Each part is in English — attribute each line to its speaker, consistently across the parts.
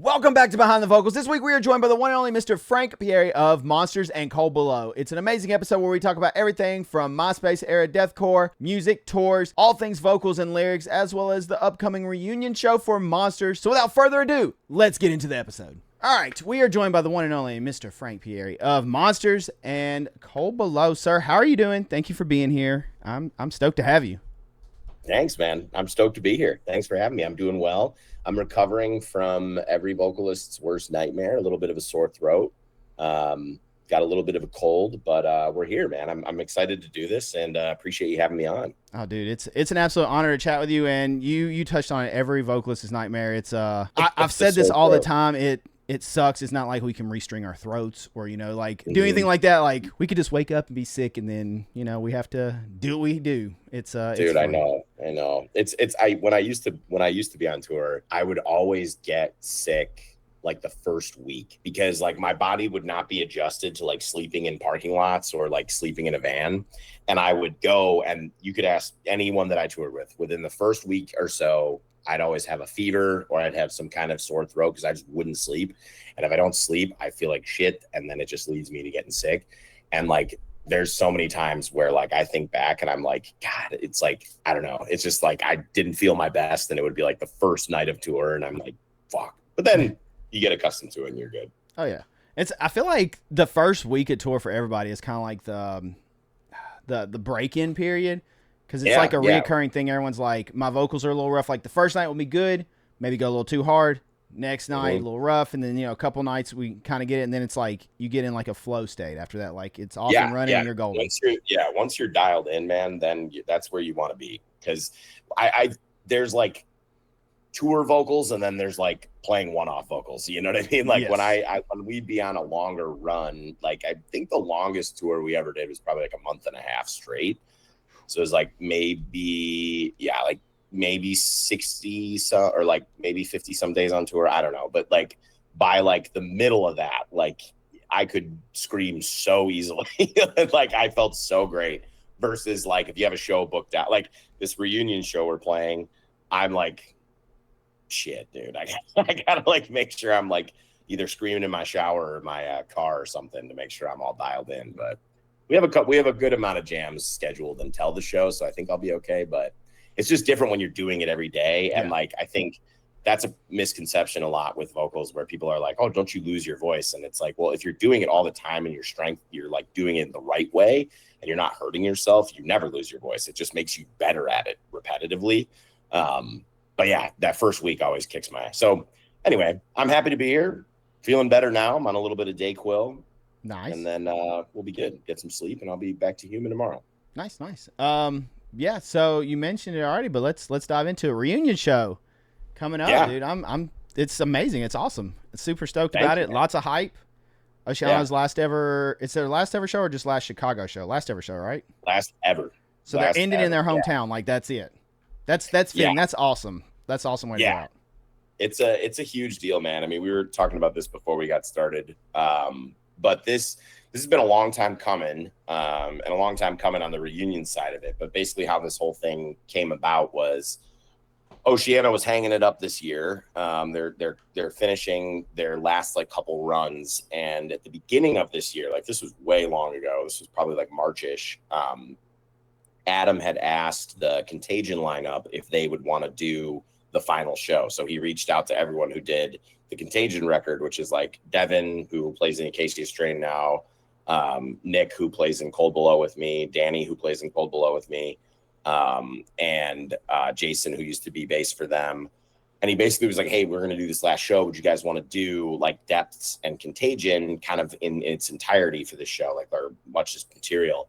Speaker 1: Welcome back to Behind the Vocals. This week we are joined by the one and only Mr. Frank Pierri of Monsters and Cold Below. It's an amazing episode where we talk about everything from MySpace era deathcore, music, tours, all things vocals and lyrics, as well as the upcoming reunion show for Monsters. So without further ado, let's get into the episode. All right, we are joined by the one and only Mr. Frank Pierri of Monsters and Cold Below. Sir, how are you doing? Thank you for being here. I'm stoked to have you.
Speaker 2: Thanks, man. I'm stoked to be here. Thanks for having me. I'm doing well. I'm recovering from every vocalist's worst nightmare, a little bit of a sore throat. Got a little bit of a cold, but we're here, man. I'm excited to do this and appreciate you having me on.
Speaker 1: Oh, dude, it's an absolute honor to chat with you. And you touched on it, every vocalist's nightmare. It's I've said this all the time. It sucks. It's not like we can restring our throats or, do anything like that. Like, we could just wake up and be sick and then, we have to do what we do. It's
Speaker 2: dude,
Speaker 1: it's
Speaker 2: I know. When I used to be on tour, I would always get sick like the first week because like my body would not be adjusted to like sleeping in parking lots or like sleeping in a van. And I would go, and you could ask anyone that I toured with, within the first week or so, I'd always have a fever or I'd have some kind of sore throat because I just wouldn't sleep. And if I don't sleep, I feel like shit. And then it just leads me to getting sick. And like, there's so many times where like I think back and I'm like, God, it's like, I don't know. It's just like I didn't feel my best. And it would be like the first night of tour. And I'm like, fuck. But then you get accustomed to it and you're good.
Speaker 1: Oh, yeah. I feel like the first week of tour for everybody is kind of like the break-in period. Because it's like a reoccurring thing. Everyone's like, my vocals are a little rough. Like the first night will be good. Maybe go a little too hard. Next night, a little rough. And then, a couple nights we kind of get it. And then it's like you get in like a flow state after that. Like it's off and running and you're golden.
Speaker 2: Once you're dialed in, man, then that's where you want to be. Because there's like tour vocals and then there's like playing one-off vocals. You know what I mean? Like when we'd be on a longer run, like I think the longest tour we ever did was probably like a month and a half straight. So it was like maybe 60 some or like maybe 50 some days on tour. I don't know. But like by like the middle of that, like I could scream so easily. Like I felt so great versus like if you have a show booked out, like this reunion show we're playing, I'm like, shit, dude. I gotta like make sure I'm like either screaming in my shower or my car or something to make sure I'm all dialed in. But we have a good amount of jams scheduled until the show, so I think I'll be okay. But it's just different when you're doing it every day, and like I think that's a misconception a lot with vocals, where people are like, "Oh, don't you lose your voice?" And it's like, well, if you're doing it all the time and you're like doing it the right way, and you're not hurting yourself, you never lose your voice. It just makes you better at it repetitively. But yeah, that first week always kicks my ass. So anyway, I'm happy to be here, feeling better now. I'm on a little bit of Dayquil.
Speaker 1: Nice.
Speaker 2: And then we'll be good. Get some sleep, and I'll be back to human tomorrow.
Speaker 1: Nice. Yeah. So you mentioned it already, but let's dive into a reunion show coming up, dude. It's amazing. It's awesome. Super stoked about it. Lots of hype. Oceano's last ever. It's their last ever show or just last Chicago show? Last ever show, right?
Speaker 2: Last ever.
Speaker 1: So they're ending in their hometown. Like that's it. That's fitting. That's awesome. That's awesome way to go out.
Speaker 2: It's a huge deal, man. I mean, we were talking about this before we got started. But this has been a long time coming, and a long time coming on the reunion side of it. But basically how this whole thing came about was Oceano was hanging it up this year. They're finishing their last like couple runs. And at the beginning of this year, like this was way long ago, this was probably like March-ish, Adam had asked the Contagion lineup if they would want to do the final show. So he reached out to everyone who did the Contagion record, which is like Devin, who plays in Acacia Strain now, Nick, who plays in Cold Below with me, Danny, who plays in Cold Below with me, and Jason, who used to be bass for them. And he basically was like, hey, we're going to do this last show. Would you guys want to do like Depths and Contagion kind of in its entirety for this show, like our much material?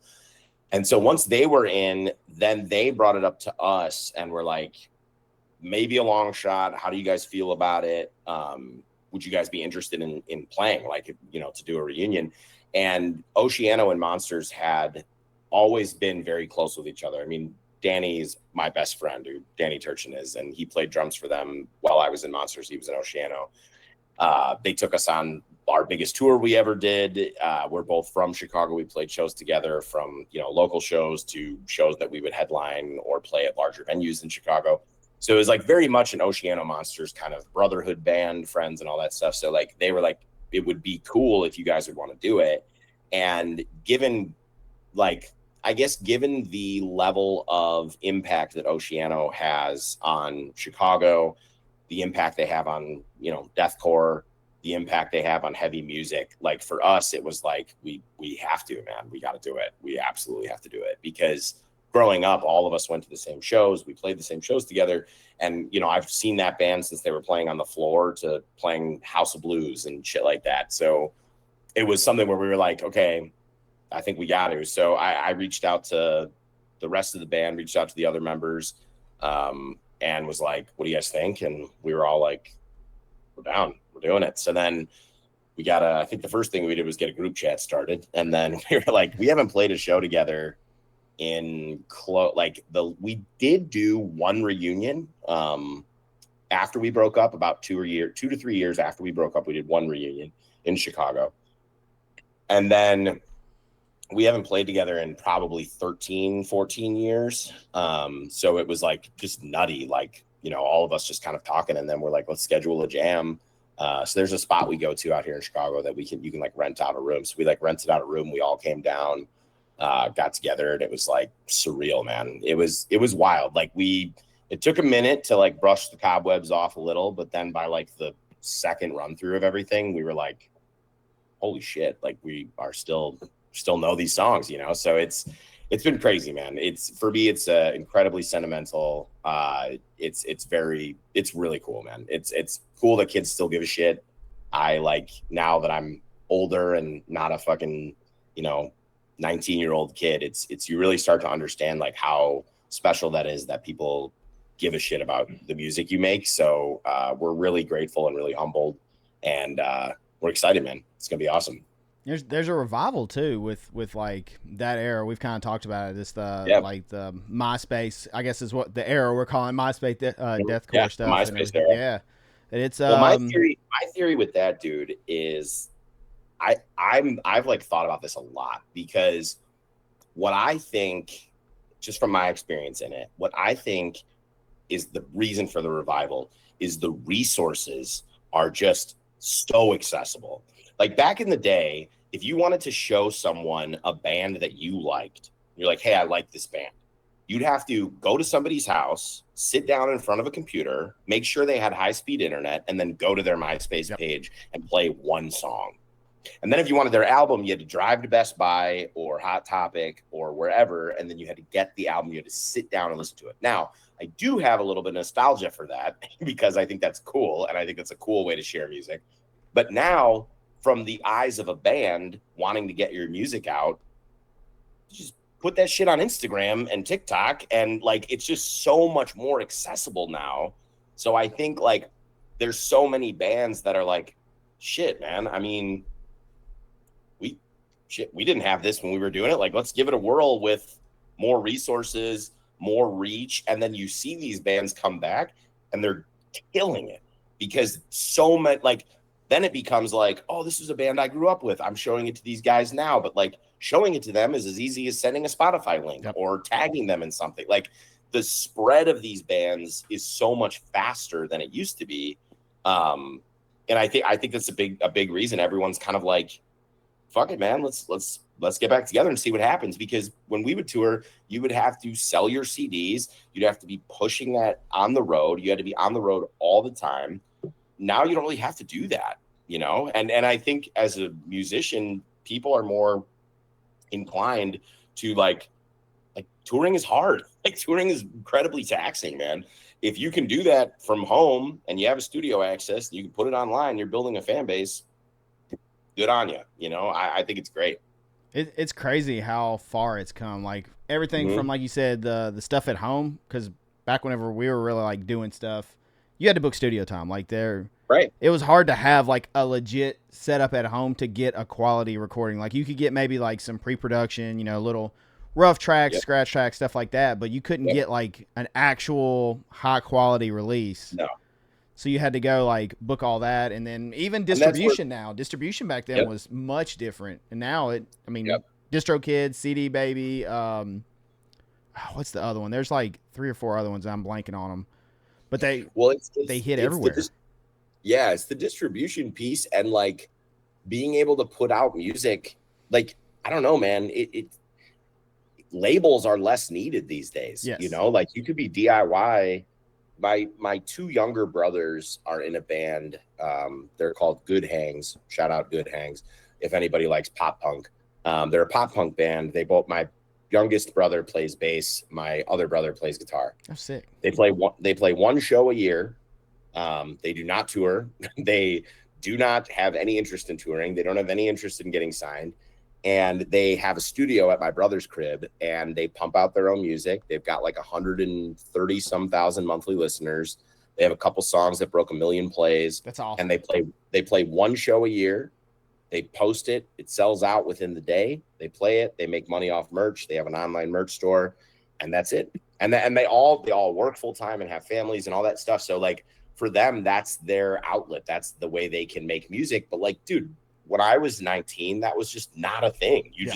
Speaker 2: And so once they were in, then they brought it up to us and were like, maybe a long shot. How do you guys feel about it? Would you guys be interested in playing, like, to do a reunion? And Oceano and Monsters had always been very close with each other. I mean, Danny's my best friend, who Danny Turchin is, and he played drums for them while I was in Monsters. He was in Oceano. They took us on our biggest tour we ever did. We're both from Chicago. We played shows together, from local shows to shows that we would headline or play at larger venues in Chicago. So it was like very much an Oceano Monsters kind of brotherhood band, friends and all that stuff. So like they were like, it would be cool if you guys would want to do it. And given like, I guess given the level of impact that Oceano has on Chicago, the impact they have on, you know, deathcore, the impact they have on heavy music, like for us, it was like, we have to, man, we got to do it. We absolutely have to do it, because growing up, all of us went to the same shows. We played the same shows together. And, you know, I've seen that band since they were playing on the floor to playing House of Blues and shit like that. So it was something where we were like, okay, I think we got to. So I reached out to the rest of the band, reached out to the other members, and was like, what do you guys think? And we were all like, we're down, we're doing it. So then we got I think the first thing we did was get a group chat started. And then we were like, we haven't played a show together we did do one reunion after we broke up, about 2 to 3 years after we broke up. We did one reunion in Chicago, and then we haven't played together in probably 13-14 years. So it was like just nutty, like, you know, all of us just kind of talking, and then we're like, let's schedule a jam. So there's a spot we go to out here in Chicago that you can like rent out a room. So we like rented out a room, we all came down, got together, and it was like surreal, man. It was wild. Like it took a minute to like brush the cobwebs off a little, but then by like the second run through of everything, we were like, holy shit, like we are still know these songs, you know? So it's been crazy, man. For me, it's incredibly sentimental. It's really cool, man. It's cool that kids still give a shit. I like, now that I'm older and not a fucking, you know, 19-year-old kid, it's you really start to understand like how special that is, that people give a shit about the music you make. So we're really grateful and really humbled, and we're excited, man. It's gonna be awesome.
Speaker 1: There's a revival too with like that era. We've kind of talked about it. It's like the MySpace, I guess is what the era we're calling MySpace deathcore stuff.
Speaker 2: MySpace era.
Speaker 1: Yeah, and it's
Speaker 2: my theory with that, dude, is I've like thought about this a lot, because what I think, just from my experience in it, what I think is the reason for the revival is the resources are just so accessible. Like back in the day, if you wanted to show someone a band that you liked, you're like, hey, I like this band. You'd have to go to somebody's house, sit down in front of a computer, make sure they had high-speed internet, and then go to their MySpace page and play one song. And then if you wanted their album, you had to drive to Best Buy or Hot Topic or wherever, and then you had to get the album. You had to sit down and listen to it. Now, I do have a little bit of nostalgia for that, because I think that's cool, and I think that's a cool way to share music. But now, from the eyes of a band wanting to get your music out, just put that shit on Instagram and TikTok, and like it's just so much more accessible now. So I think like there's so many bands that are like, shit, man, I mean, we didn't have this when we were doing it. Like, let's give it a whirl with more resources, more reach. And then you see these bands come back and they're killing it, because so much, like, then it becomes like, oh, this is a band I grew up with. I'm showing it to these guys now. But like showing it to them is as easy as sending a Spotify link or tagging them in something. Like the spread of these bands is so much faster than it used to be. And I think that's a big reason everyone's kind of like, fuck it, man. Let's get back together and see what happens. Because when we would tour, you would have to sell your CDs. You'd have to be pushing that on the road. You had to be on the road all the time. Now you don't really have to do that, you know? And I think as a musician, people are more inclined to like touring is hard. Like touring is incredibly taxing, man. If you can do that from home and you have a studio access, you can put it online, you're building a fan base, good on you. You know, I think it's great.
Speaker 1: It's crazy how far it's come. Like everything from, like you said, the stuff at home, because back whenever we were really like doing stuff, you had to book studio time. Like
Speaker 2: right.
Speaker 1: It was hard to have like a legit setup at home to get a quality recording. Like you could get maybe like some pre-production, you know, little rough tracks, scratch tracks, stuff like that, but you couldn't get like an actual high quality release.
Speaker 2: No.
Speaker 1: So you had to go like book all that, and then even distribution now. Distribution back then was much different, and now DistroKid, CD Baby, what's the other one? There's like 3 or 4 other ones. I'm blanking on them. but
Speaker 2: Well,
Speaker 1: they hit
Speaker 2: it's
Speaker 1: everywhere.
Speaker 2: yeah, it's the distribution piece and like being able to put out music. Like, I don't know, man. It labels are less needed these days. You
Speaker 1: Yes.
Speaker 2: know, like you could be DIY. My two younger brothers are in a band. They're called Good Hangs. Shout out Good Hangs. If anybody likes pop punk, they're a pop punk band. My youngest brother plays bass. My other brother plays guitar.
Speaker 1: That's sick.
Speaker 2: They play one show a year. They do not tour. They do not have any interest in touring. They don't have any interest in getting signed. And they have a studio at my brother's crib and they pump out their own music. They've got like 130 some thousand monthly listeners. They have a couple songs that broke 1 million plays.
Speaker 1: That's awesome.
Speaker 2: And they play one show a year. They post it. It sells out within the day. They play it. They make money off merch. They have an online merch store, and that's it. And they all work full time and have families and all that stuff. So like for them, that's their outlet. That's the way they can make music. But like, dude, when I was 19, that was just not a thing. You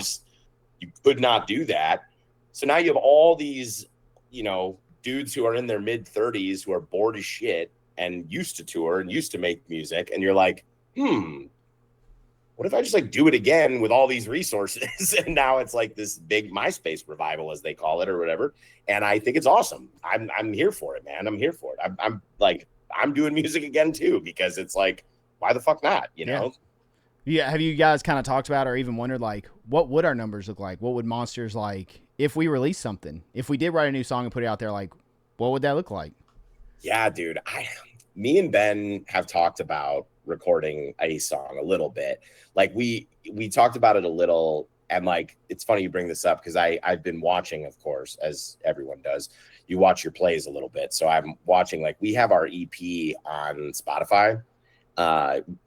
Speaker 2: could not do that. So now you have all these, dudes who are in their mid 30s who are bored as shit and used to tour and used to make music. And you're like, what if I just like do it again with all these resources? And now it's like this big MySpace revival, as they call it, or whatever. And I think it's awesome. I'm here for it, man. I'm here for it. I'm doing music again too, because it's like, why the fuck not? You know?
Speaker 1: Yeah. Have you guys kind of talked about or even wondered like what would our numbers look like? What would Monsters like if we released something? If we did write a new song and put it out there, like what would that look like?
Speaker 2: Yeah, dude. Me and Ben have talked about recording a song a little bit. Like we talked about it a little, and like it's funny you bring this up because I've been watching, of course, as everyone does. You watch your plays a little bit. So I'm watching, like, we have our EP on Spotify.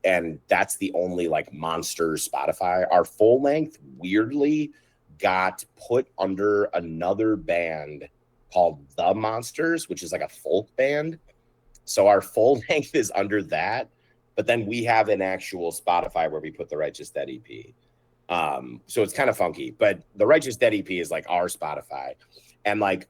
Speaker 2: And that's the only like Monsters Spotify. Our full length weirdly got put under another band called The Monsters, which is like a folk band. So our full length is under that, but then we have an actual Spotify where we put the Righteous Dead EP. So it's kind of funky, but the Righteous Dead EP is like our Spotify. And like,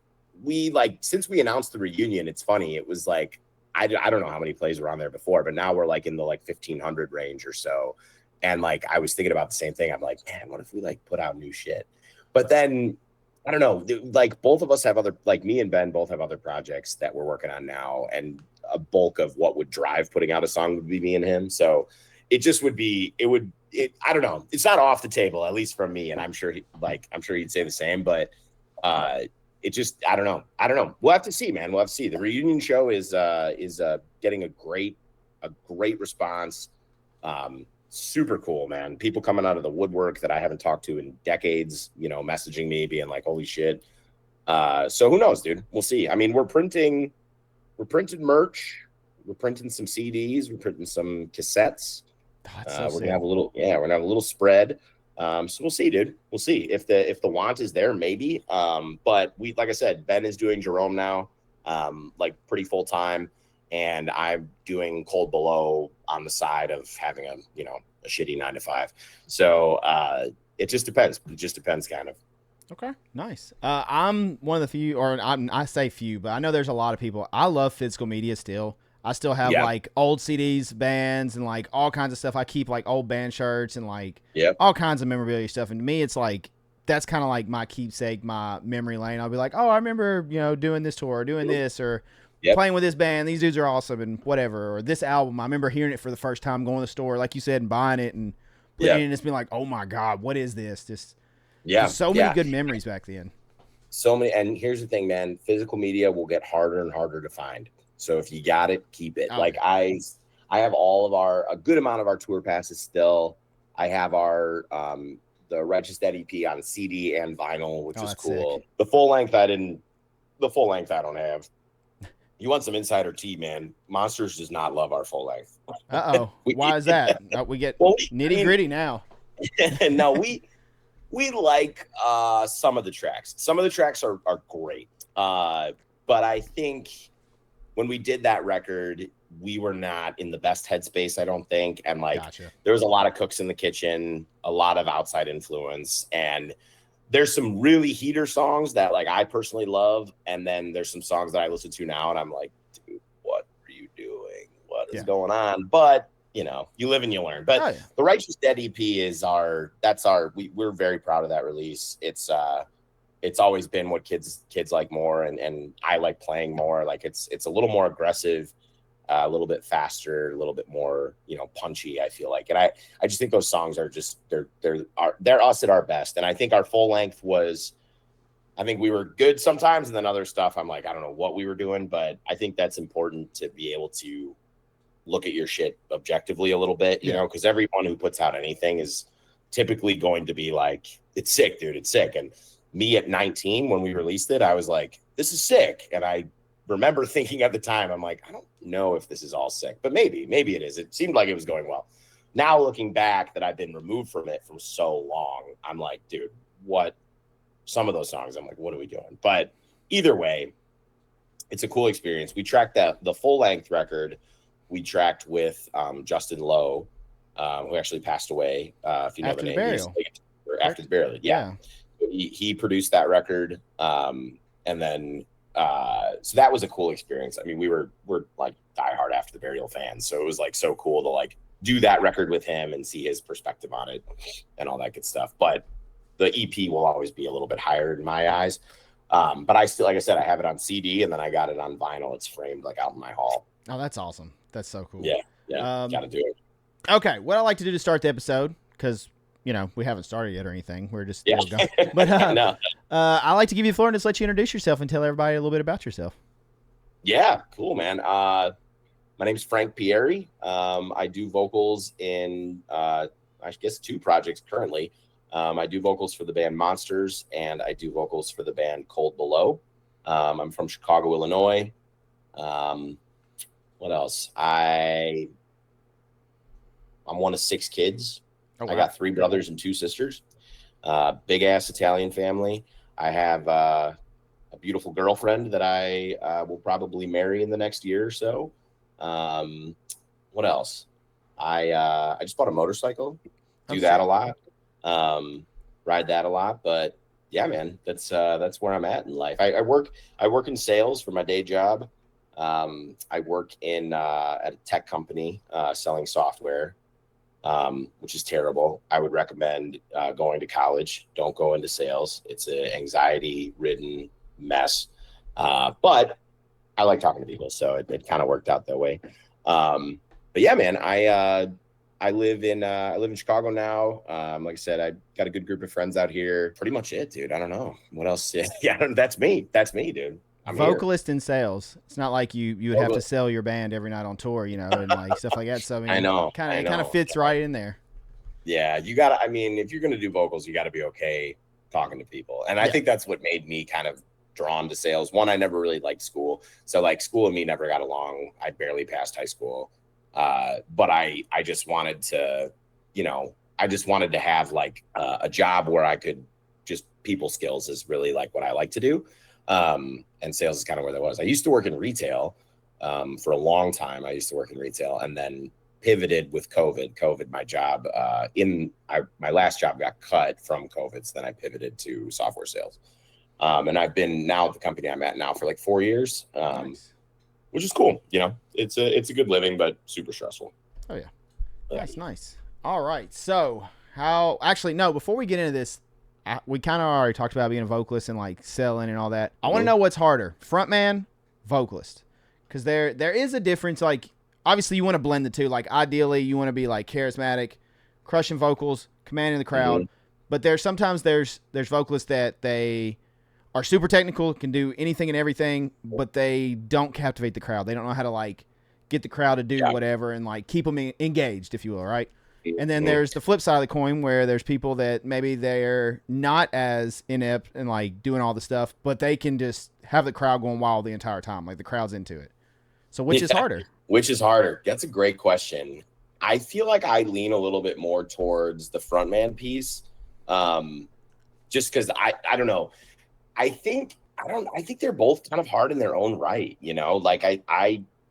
Speaker 2: since we announced the reunion, it's funny. It was like, I don't know how many plays were on there before, but now we're like in the like 1,500 range or so. And like, I was thinking about the same thing. I'm like, man, what if we like put out new shit? But then I don't know, like both of us have like me and Ben both have other projects that we're working on now. And a bulk of what would drive putting out a song would be me and him. So it just would be, I don't know. It's not off the table, at least from me. And I'm sure he'd say the same, but it just, I don't know. We'll have to see, man. We'll have to see. The reunion show is getting a great response. Super cool, man. People coming out of the woodwork that I haven't talked to in decades, messaging me being like, holy shit. So who knows, dude? We'll see. I mean, we're printing merch. We're printing some CDs. We're printing some cassettes. We're gonna have a little spread. So we'll see, dude. We'll see if the want is there, maybe. But like I said, Ben is doing Jerome now, like pretty full time, and I'm doing Cold Below on the side of having a shitty 9 to 5. So it just depends. It just depends, kind of.
Speaker 1: Okay, nice. I'm one of the few, or I say few, but I know there's a lot of people. I love physical media still. I still have like old CDs, bands, and like all kinds of stuff. I keep like old band shirts and like all kinds of memorabilia stuff. And to me, it's like, that's kind of like my keepsake, my memory lane. I'll be like, oh, I remember, doing this tour, or doing this, or playing with this band. These dudes are awesome and whatever. Or this album, I remember hearing it for the first time, going to the store, like you said, and buying it and putting it in and just being like, oh my God, what is this? Just so many good memories back then.
Speaker 2: So many. And here's the thing, man, physical media will get harder and harder to find. So if you got it, keep it. Like I have a good amount of our tour passes still. I have our the Righteous Dead EP on CD and vinyl, which is cool. Sick. The full length I don't have. You want some insider tea, man? Monsters does not love our full length.
Speaker 1: Why is that? We get nitty gritty now.
Speaker 2: No, we like some of the tracks. Some of the tracks are great. But I think when we did that record, we were not in the best headspace, I don't think. And like, there was a lot of cooks in the kitchen, a lot of outside influence. And there's some really heater songs that like I personally love. And then there's some songs that I listen to now and I'm like, dude, what is going on? But you know, you live and you learn. But the Righteous Dead EP is we're very proud of that release. It's always been what kids like more, and I like playing more. Like it's a little more aggressive, a little bit faster, a little bit more, you know, punchy, I feel like. And I just think those songs are just they're us at our best. And I think our full length was, I think we were good sometimes, and then other stuff I'm like, I don't know what we were doing, but I think that's important to be able to look at your shit objectively a little bit, you know, because everyone who puts out anything is typically going to be like, it's sick, dude, it's sick. And me at 19, when we released it, I was like, this is sick. And I remember thinking at the time, I'm like, I don't know if this is all sick, but maybe it is. It seemed like it was going well. Now looking back that I've been removed from it for so long, I'm like, dude, what? Some of those songs, I'm like, what are we doing? But either way, it's a cool experience. We tracked the full length record. We tracked with Justin Lowe, who actually passed away. If you know the name, after the burial. Yeah. He produced that record. And then, so that was a cool experience. I mean, we're like diehard After the Burial fans. So it was like so cool to like do that record with him and see his perspective on it and all that good stuff. But the EP will always be a little bit higher in my eyes. But I still, like I said, I have it on CD and then I got it on vinyl. It's framed like out in my hall.
Speaker 1: Oh, that's awesome. That's so cool.
Speaker 2: Yeah. Gotta do it.
Speaker 1: Okay. What I like to do to start the episode, because, you know, we haven't started yet or anything. We're just going. But I like to give you the floor and just let you introduce yourself and tell everybody a little bit about yourself.
Speaker 2: Yeah, cool, man. My name's Frank Pierri. I do vocals in, I guess, 2 projects currently. I do vocals for the band Monsters, and I do vocals for the band Cold Below. I'm from Chicago, Illinois. What else? I'm one of 6 kids. Oh, wow. I got 3 brothers and 2 sisters. Big ass Italian family. I have a beautiful girlfriend that I will probably marry in the next year or so. What else? I just bought a motorcycle. Do that a lot. Ride that a lot. But yeah, man, that's where I'm at in life. I work in sales for my day job. I work at a tech company selling software, which is terrible. I would recommend going to college. Don't go into sales. It's an anxiety-ridden mess. But I like talking to people, so it kind of worked out that way. But yeah, man, I live in Chicago now. Like I said, I got a good group of friends out here. Pretty much it, dude. I don't know what else. Yeah, that's me. That's me, dude. I'm
Speaker 1: vocalist in sales. It's not like you would have to sell your band every night on tour, you know, and like stuff like that. So I mean,
Speaker 2: I know.
Speaker 1: Kind of fits right in there.
Speaker 2: Yeah, you gotta. I mean, if you're gonna do vocals, you got to be okay talking to people, and I think that's what made me kind of drawn to sales. One, I never really liked school, so like school and me never got along. I barely passed high school, but I just wanted to, you know, I just wanted to have like a job where I could just people skills is really like what I like to do. And sales is kind of where that was. I used to work in retail for a long time. I used to work in retail and then pivoted with COVID. My job my last job got cut from COVID. So then I pivoted to software sales. And I've been now at the company I'm at now for like 4 years, nice. Which is cool. You know, it's a good living, but super stressful.
Speaker 1: Oh yeah. That's nice. All right. So before we get into this, we kind of already talked about being a vocalist and like selling and all that. I want to know what's harder, frontman, vocalist, because there is a difference. Like obviously you want to blend the two. Like ideally you want to be like charismatic, crushing vocals, commanding the crowd. But there's vocalists that they are super technical, can do anything and everything, but they don't captivate the crowd. They don't know how to like get the crowd to do whatever and like keep them engaged, if you will, right? And then there's the flip side of the coin where there's people that maybe they're not as inept and like doing all the stuff, but they can just have the crowd going wild the entire time. Like the crowd's into it. So which is harder? Which is harder?
Speaker 2: That's a great question. I feel like I lean a little bit more towards the frontman piece. Just because I don't know. I think they're both kind of hard in their own right. You know, like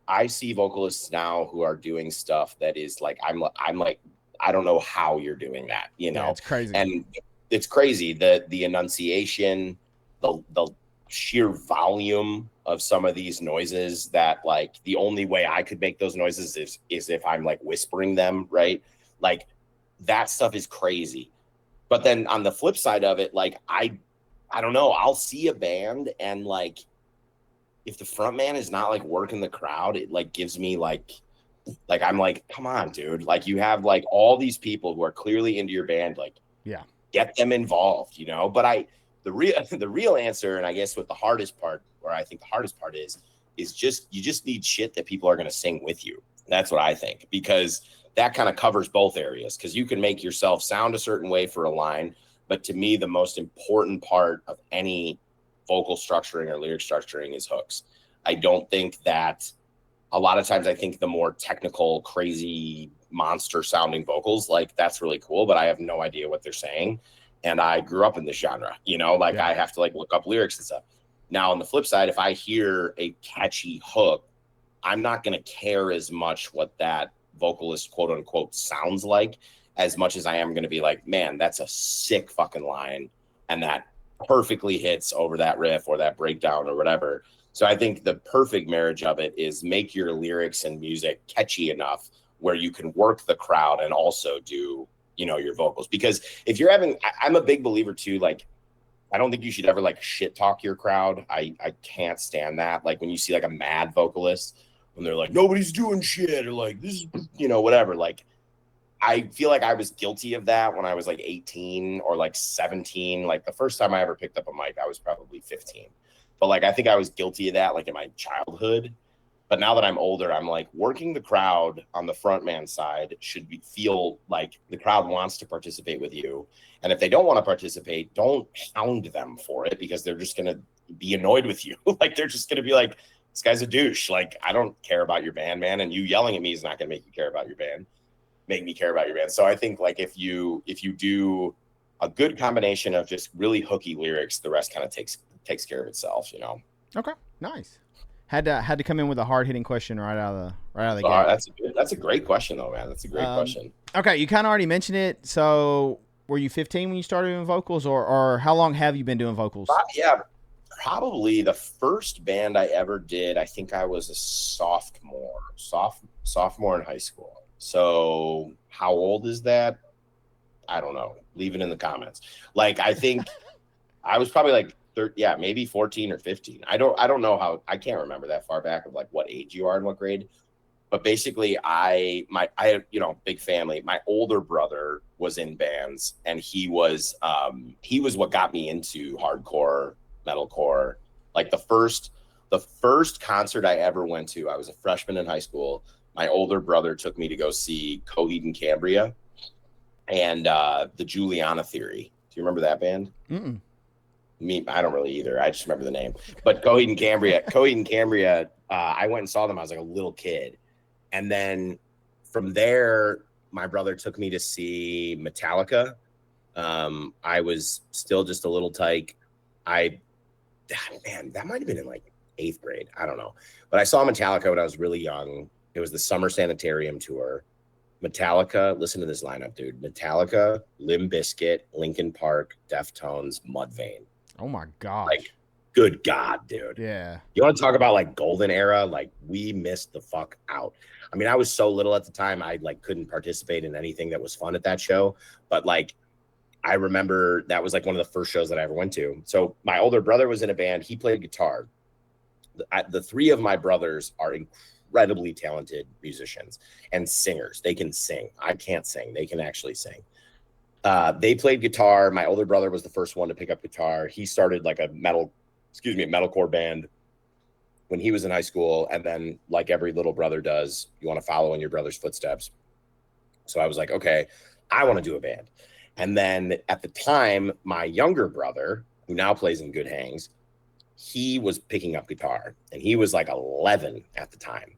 Speaker 2: I see vocalists now who are doing stuff that is like, I'm like, I don't know how you're doing that, you know?
Speaker 1: Yeah, it's crazy.
Speaker 2: And it's crazy. The enunciation, the sheer volume of some of these noises that like the only way I could make those noises is if I'm like whispering them, right? Like that stuff is crazy. But then on the flip side of it, like I don't know, I'll see a band and like if the front man is not like working the crowd, it like gives me like I'm like, come on, dude. Like you have like all these people who are clearly into your band, like
Speaker 1: yeah,
Speaker 2: get them involved, you know. But the real answer, and I guess what the hardest part, or I think the hardest part is just you just need shit that people are gonna sing with you. That's what I think, because that kind of covers both areas, because you can make yourself sound a certain way for a line, but to me the most important part of any vocal structuring or lyric structuring is hooks. I don't think that a lot of times I think the more technical, crazy, monster sounding vocals, like that's really cool, but I have no idea what they're saying. And I grew up in this genre, you know, like I have to like look up lyrics and stuff. Now on the flip side, if I hear a catchy hook, I'm not going to care as much what that vocalist quote unquote sounds like, as much as I am going to be like, man, that's a sick fucking line. And that perfectly hits over that riff or that breakdown or whatever. So I think the perfect marriage of it is make your lyrics and music catchy enough where you can work the crowd and also do, you know, your vocals. Because if you're having, I'm a big believer too, like, I don't think you should ever like shit talk your crowd. I can't stand that. Like when you see like a mad vocalist, when they're like, nobody's doing shit, or like, this is, you know, whatever. Like, I feel like I was guilty of that when I was like 18 or like 17. Like the first time I ever picked up a mic, I was probably 15. But like, I think I was guilty of that, like in my childhood. But now that I'm older, I'm like, working the crowd on the frontman side should feel like the crowd wants to participate with you. And if they don't want to participate, don't hound them for it, because they're just going to be annoyed with you. Like, they're just going to be like, this guy's a douche. Like, I don't care about your band, man. And you yelling at me is not going to make you care about your band. Make me care about your band. So I think like if you do a good combination of just really hooky lyrics, the rest kind of takes care of itself, you know.
Speaker 1: Okay, nice. Had to come in with a hard hitting question right out of the gate.
Speaker 2: That's a great question though, man. That's a great question.
Speaker 1: Okay, you kind of already mentioned it. So were you 15 when you started doing vocals, or how long have you been doing vocals?
Speaker 2: Yeah, probably the first band I ever did, I think I was a sophomore in high school. So how old is that? I don't know. Leave it in the comments. Like, I think I was probably like maybe 14 or 15. I don't know how, I can't remember that far back of like what age you are and what grade. But basically I had, you know, big family. My older brother was in bands, and he was what got me into hardcore, metalcore. Like the first concert I ever went to, I was a freshman in high school. My older brother took me to go see Coheed and Cambria and the Juliana Theory. Do you remember that band?
Speaker 1: Mm-mm.
Speaker 2: Me, I don't really either. I just remember the name. But Coheed and Cambria, I went and saw them. I was like a little kid. And then from there, my brother took me to see Metallica. I was still just a little tyke. That might have been in like 8th grade. I don't know. But I saw Metallica when I was really young. It was the Summer Sanitarium tour. Metallica, listen to this lineup, dude. Metallica, Limp Bizkit, Linkin Park, Deftones, Mudvayne.
Speaker 1: Oh my God.
Speaker 2: Like, good God, dude.
Speaker 1: Yeah.
Speaker 2: You want to talk about like golden era? Like, we missed the fuck out. I mean, I was so little at the time, I like couldn't participate in anything that was fun at that show. But like, I remember that was like one of the first shows that I ever went to. So my older brother was in a band. He played guitar. The three of my brothers are incredibly talented musicians and singers. They can sing. I can't sing. They can actually sing. They played guitar. My older brother was the first one to pick up guitar. He started like a metalcore band when he was in high school. And then, like every little brother does, you want to follow in your brother's footsteps. So I was like, okay, I want to do a band. And then at the time, my younger brother, who now plays in Good Hangs, he was picking up guitar, and he was like 11 at the time.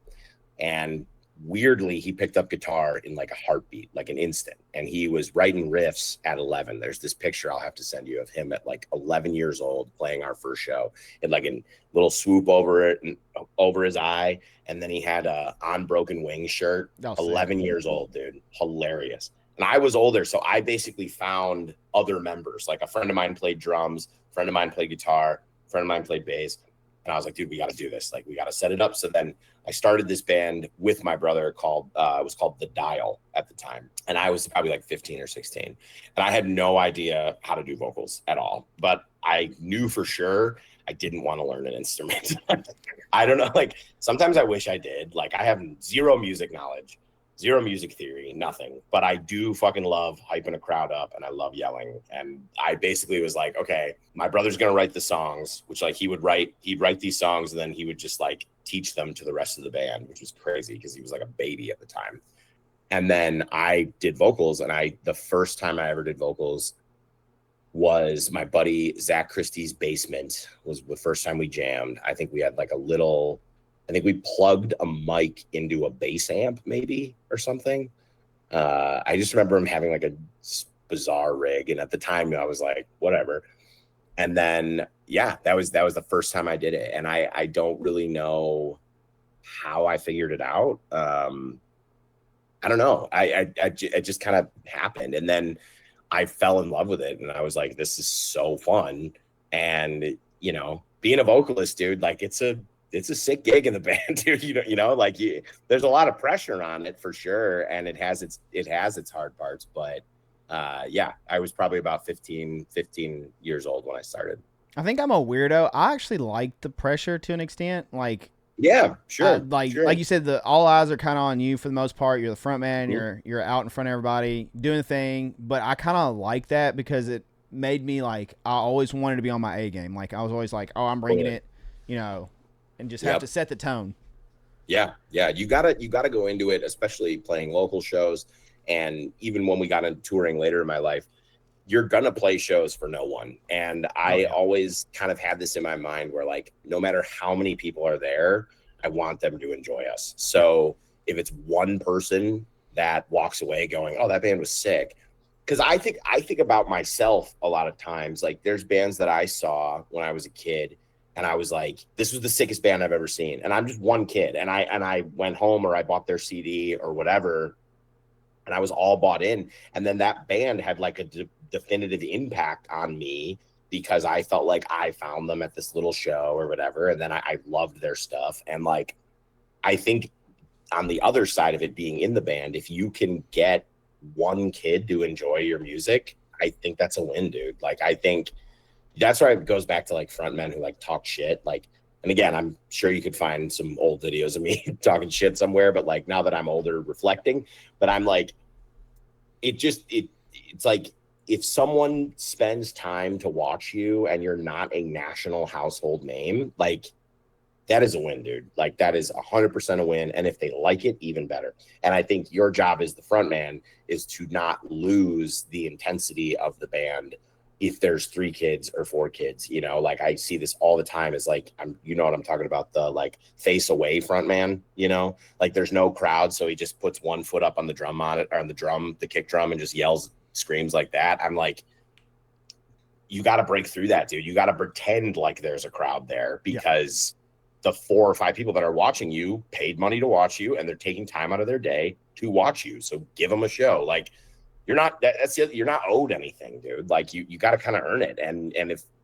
Speaker 2: And weirdly, he picked up guitar in like a heartbeat, like an instant. And he was writing riffs at 11. There's this picture I'll have to send you of him at like 11 years old playing our first show, and like a little swoop over it and over his eye. And then he had a On Broken Wings shirt. 11 years old, dude. Hilarious. And I was older, so I basically found other members. Like a friend of mine played drums, a friend of mine played guitar, a friend of mine played bass. And I was like, dude, we got to do this. Like, we got to set it up. So then I started this band with my brother called, it was called The Dial at the time. And I was probably like 15 or 16. And I had no idea how to do vocals at all. But I knew for sure I didn't want to learn an instrument. I don't know. Like, sometimes I wish I did. Like, I have zero music knowledge, zero music theory, nothing. But I do fucking love hyping a crowd up, and I love yelling. And I basically was like, okay, my brother's gonna write the songs, which like he'd write these songs, and then he would just like teach them to the rest of the band, which was crazy because he was like a baby at the time. And then I did vocals, and the first time I ever did vocals was my buddy Zach Christie's basement. Was the first time we jammed. I think we had like I think we plugged a mic into a bass amp maybe or something. I just remember him having like a bizarre rig. And at the time I was like, whatever. And then, yeah, that was the first time I did it. And I don't really know how I figured it out. I don't know. It just kind of happened. And then I fell in love with it. And I was like, this is so fun. And, you know, being a vocalist, dude, like it's a sick gig in the band, dude. There's a lot of pressure on it for sure. And it has its hard parts, but yeah, I was probably about 15 years old when I started.
Speaker 1: I think I'm a weirdo. I actually like the pressure to an extent. Like,
Speaker 2: yeah, sure.
Speaker 1: Like you said, all eyes are kind of on you for the most part. You're the front man. Mm-hmm. You're out in front of everybody doing the thing. But I kind of like that because it made me like, I always wanted to be on my A game. Like I was always like, oh, I'm bringing it, you know, and just have to set the tone.
Speaker 2: Yeah. You gotta go into it, especially playing local shows. And even when we got into touring later in my life, you're gonna play shows for no one. And I always kind of had this in my mind where like, no matter how many people are there, I want them to enjoy us. So if it's one person that walks away going, oh, that band was sick. Cause I think about myself a lot of times. Like there's bands that I saw when I was a kid and I was like, this was the sickest band I've ever seen. And I'm just one kid. And I went home or I bought their CD or whatever. And I was all bought in. And then that band had like a definitive impact on me because I felt like I found them at this little show or whatever. And then I loved their stuff. And like, I think on the other side of it being in the band, if you can get one kid to enjoy your music, I think that's a win, dude. Like, I think that's where it goes back to like frontmen who like talk shit. Like, and again, I'm sure you could find some old videos of me talking shit somewhere, but like now that I'm older reflecting, but I'm like, it's like if someone spends time to watch you and you're not a national household name, like that is a win, dude. Like that is 100% a win. And if they like it, even better. And I think your job as the front man is to not lose the intensity of the band. If there's 3 kids or 4 kids, you know, like I see this all the time is like, you know what I'm talking about? The like face away front man, you know, like there's no crowd. So he just puts one foot up on the drum the kick drum and just yells, screams like that. I'm like, you got to break through that, dude. You got to pretend like there's a crowd there because the 4 or 5 people that are watching you paid money to watch you and they're taking time out of their day to watch you. So give them a show. Like, you're not owed anything, dude. Like you got to kind of earn it. And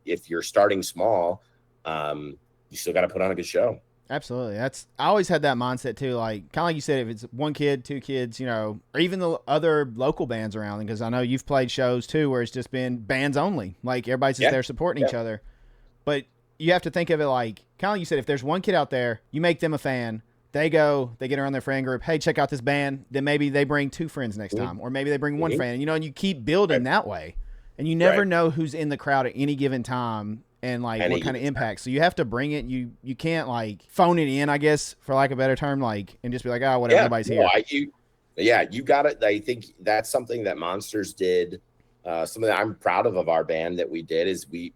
Speaker 2: if you're starting small, you still got to put on a good show.
Speaker 1: Absolutely. I always had that mindset too. Like kind of like you said, if it's 1 kid, 2 kids, you know, or even the other local bands around, because I know you've played shows too, where it's just been bands only, like everybody's just there supporting each other. But you have to think of it like, kind of like you said, if there's 1 kid out there, you make them a fan. They get around their friend group. Hey, check out this band. Then maybe they bring 2 friends next time, or maybe they bring 1 friend. You know, and you keep building that way. And you never know who's in the crowd at any given time and like what kind of impact. So you have to bring it. You can't like phone it in, I guess, for lack of a better term, like and just be like, oh, whatever, everybody's here.
Speaker 2: You got it. I think that's something that Monsters did. Something that I'm proud of our band that we did is we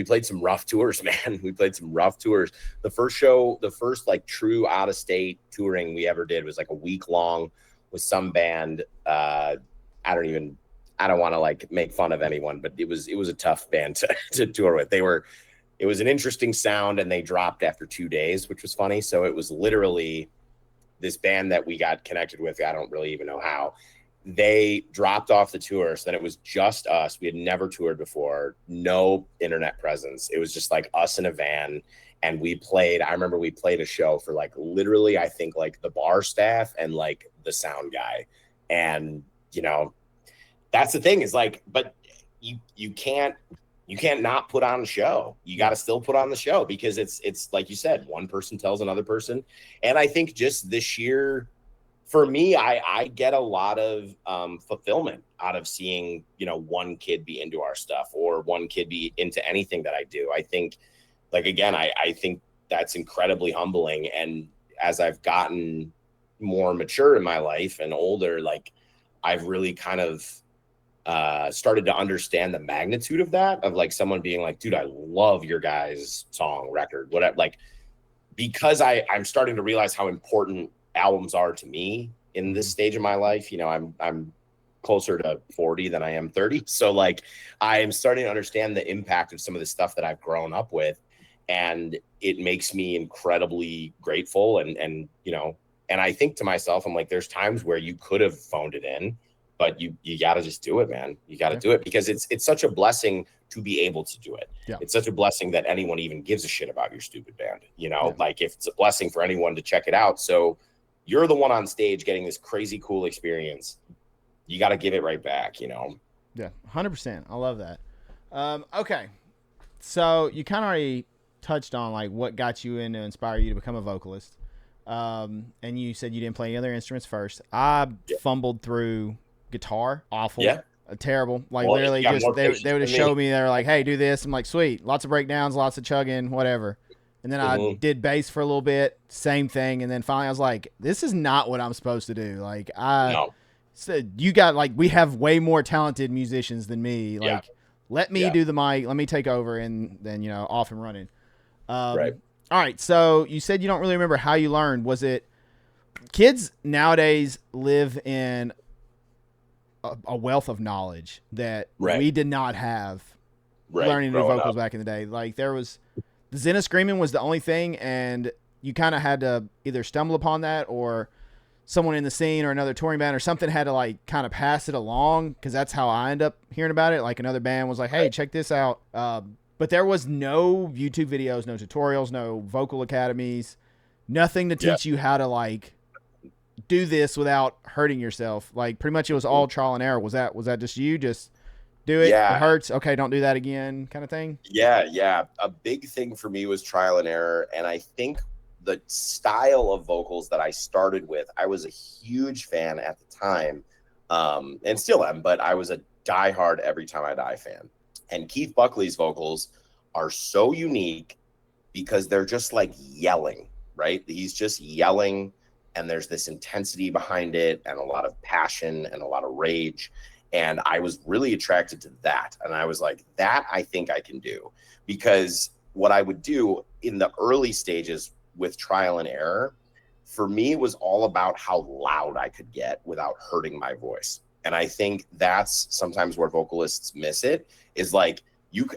Speaker 2: played some rough tours, man. We played some rough tours. The first like true out of state touring we ever did was like a week long with some band. I don't want to like make fun of anyone, but it was a tough band to tour with. It was an interesting sound and they dropped after 2 days, which was funny. So it was literally this band that we got connected with. I don't really even know how. They dropped off the tour. So then it was just us. We had never toured before, no internet presence. It was just like us in a van. And I remember we played a show for like literally, I think like the bar staff and like the sound guy. And, you know, that's the thing is like, but you can't not put on a show. You got to still put on the show because it's like you said, one person tells another person. And I think just this year, for me, I get a lot of fulfillment out of seeing, you know, one kid be into our stuff or one kid be into anything that I do. I think, like, again, I think that's incredibly humbling. And as I've gotten more mature in my life and older, like, I've really kind of started to understand the magnitude of that, of like someone being like, dude, I love your guys' song, record, whatever. Like, because I'm starting to realize how important albums are to me in this stage of my life. You know, I'm closer to 40 than I am 30. So like, I am starting to understand the impact of some of the stuff that I've grown up with. And it makes me incredibly grateful. And, you know, and I think to myself, I'm like, there's times where you could have phoned it in, but you got to just do it, man. You got to do it because it's such a blessing to be able to do it. Yeah. It's such a blessing that anyone even gives a shit about your stupid band. You know, like if it's a blessing for anyone to check it out. So you're the one on stage getting this crazy cool experience. You got to give it right back, you know?
Speaker 1: Yeah, 100%. I love that. Okay. So you kind of already touched on like what got you in to inspire you to become a vocalist. And you said you didn't play any other instruments first. I fumbled through guitar. Awful. Yeah. Terrible. Like, well, literally just they would have showed me, they're like, hey, do this. I'm like, sweet. Lots of breakdowns, lots of chugging, whatever. And then I did bass for a little bit, same thing. And then finally I was like, this is not what I'm supposed to do. Like, said, you got, like, we have way more talented musicians than me. Like, let me do the mic, let me take over, and then, you know, off and running. Right. All right. So you said you don't really remember how you learned. Was it kids nowadays live in a wealth of knowledge that we did not have learning new vocals back in the day? Like, there was the Zenna screaming was the only thing, and you kind of had to either stumble upon that or someone in the scene or another touring band or something had to like kind of pass it along, because that's how I end up hearing about it. Like, another band was like, hey, check this out. But there was no YouTube videos, no tutorials, no vocal academies, nothing to teach you how to like do this without hurting yourself. Like, pretty much it was all trial and error. Was that just you just do it? It hurts. Okay, don't do that again, kind of thing.
Speaker 2: Yeah. A big thing for me was trial and error. And I think the style of vocals that I started with, I was a huge fan at the time, and still am, but I was a diehard Every Time I Die fan. And Keith Buckley's vocals are so unique because they're just like yelling, right? He's just yelling, and there's this intensity behind it and a lot of passion and a lot of rage. And I was really attracted to that. And I was like, that I think I can do. Because what I would do in the early stages with trial and error, for me, was all about how loud I could get without hurting my voice. And I think that's sometimes where vocalists miss it, is like,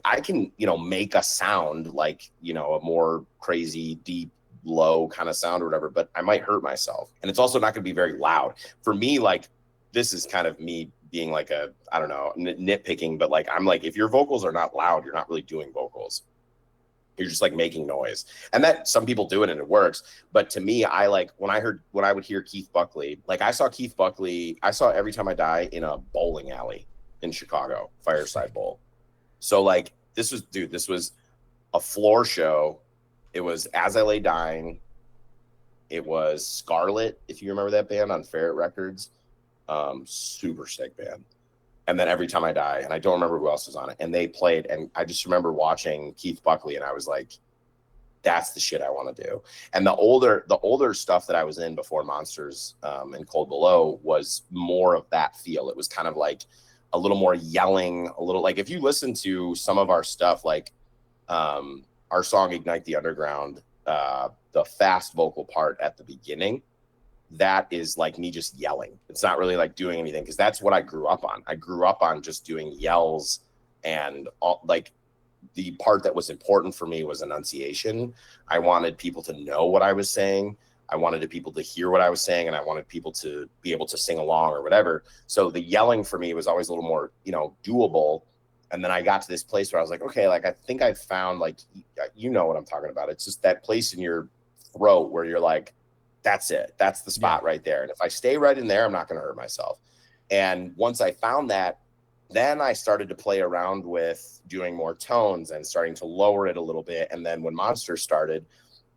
Speaker 2: I can, you know, make a sound like, you know, a more crazy, deep, low kind of sound or whatever, but I might hurt myself. And it's also not going to be very loud. For me, like, this is kind of me being like I don't know, nitpicking, but like, I'm like, if your vocals are not loud, you're not really doing vocals. You're just like making noise. And that some people do it and it works. But to me, I like when I would hear Keith Buckley, like I saw Every Time I Die in a bowling alley in Chicago, Fireside Bowl. So like, this was a floor show. It was As I Lay Dying. It was Scarlet, if you remember that band on Ferret Records. Super sick band. And then Every Time I Die, and I don't remember who else was on it. And they played, and I just remember watching Keith Buckley, and I was like, that's the shit I want to do. And the older stuff that I was in before Monsters and Cold Below was more of that feel. It was kind of like a little more yelling, a little like, if you listen to some of our stuff, like our song Ignite the Underground, the fast vocal part at the beginning, that is like me just yelling. It's not really like doing anything, because that's what I grew up on. I grew up on just doing yells, and all, like, the part that was important for me was enunciation. I wanted people to know what I was saying. I wanted people to hear what I was saying, and I wanted people to be able to sing along or whatever. So the yelling for me was always a little more, you know, doable. And then I got to this place where I was like, okay, like I think I found, like, you know what I'm talking about. It's just that place in your throat where you're like, that's it. That's the spot right there. And if I stay right in there, I'm not going to hurt myself. And once I found that, then I started to play around with doing more tones and starting to lower it a little bit. And then when Monsters started,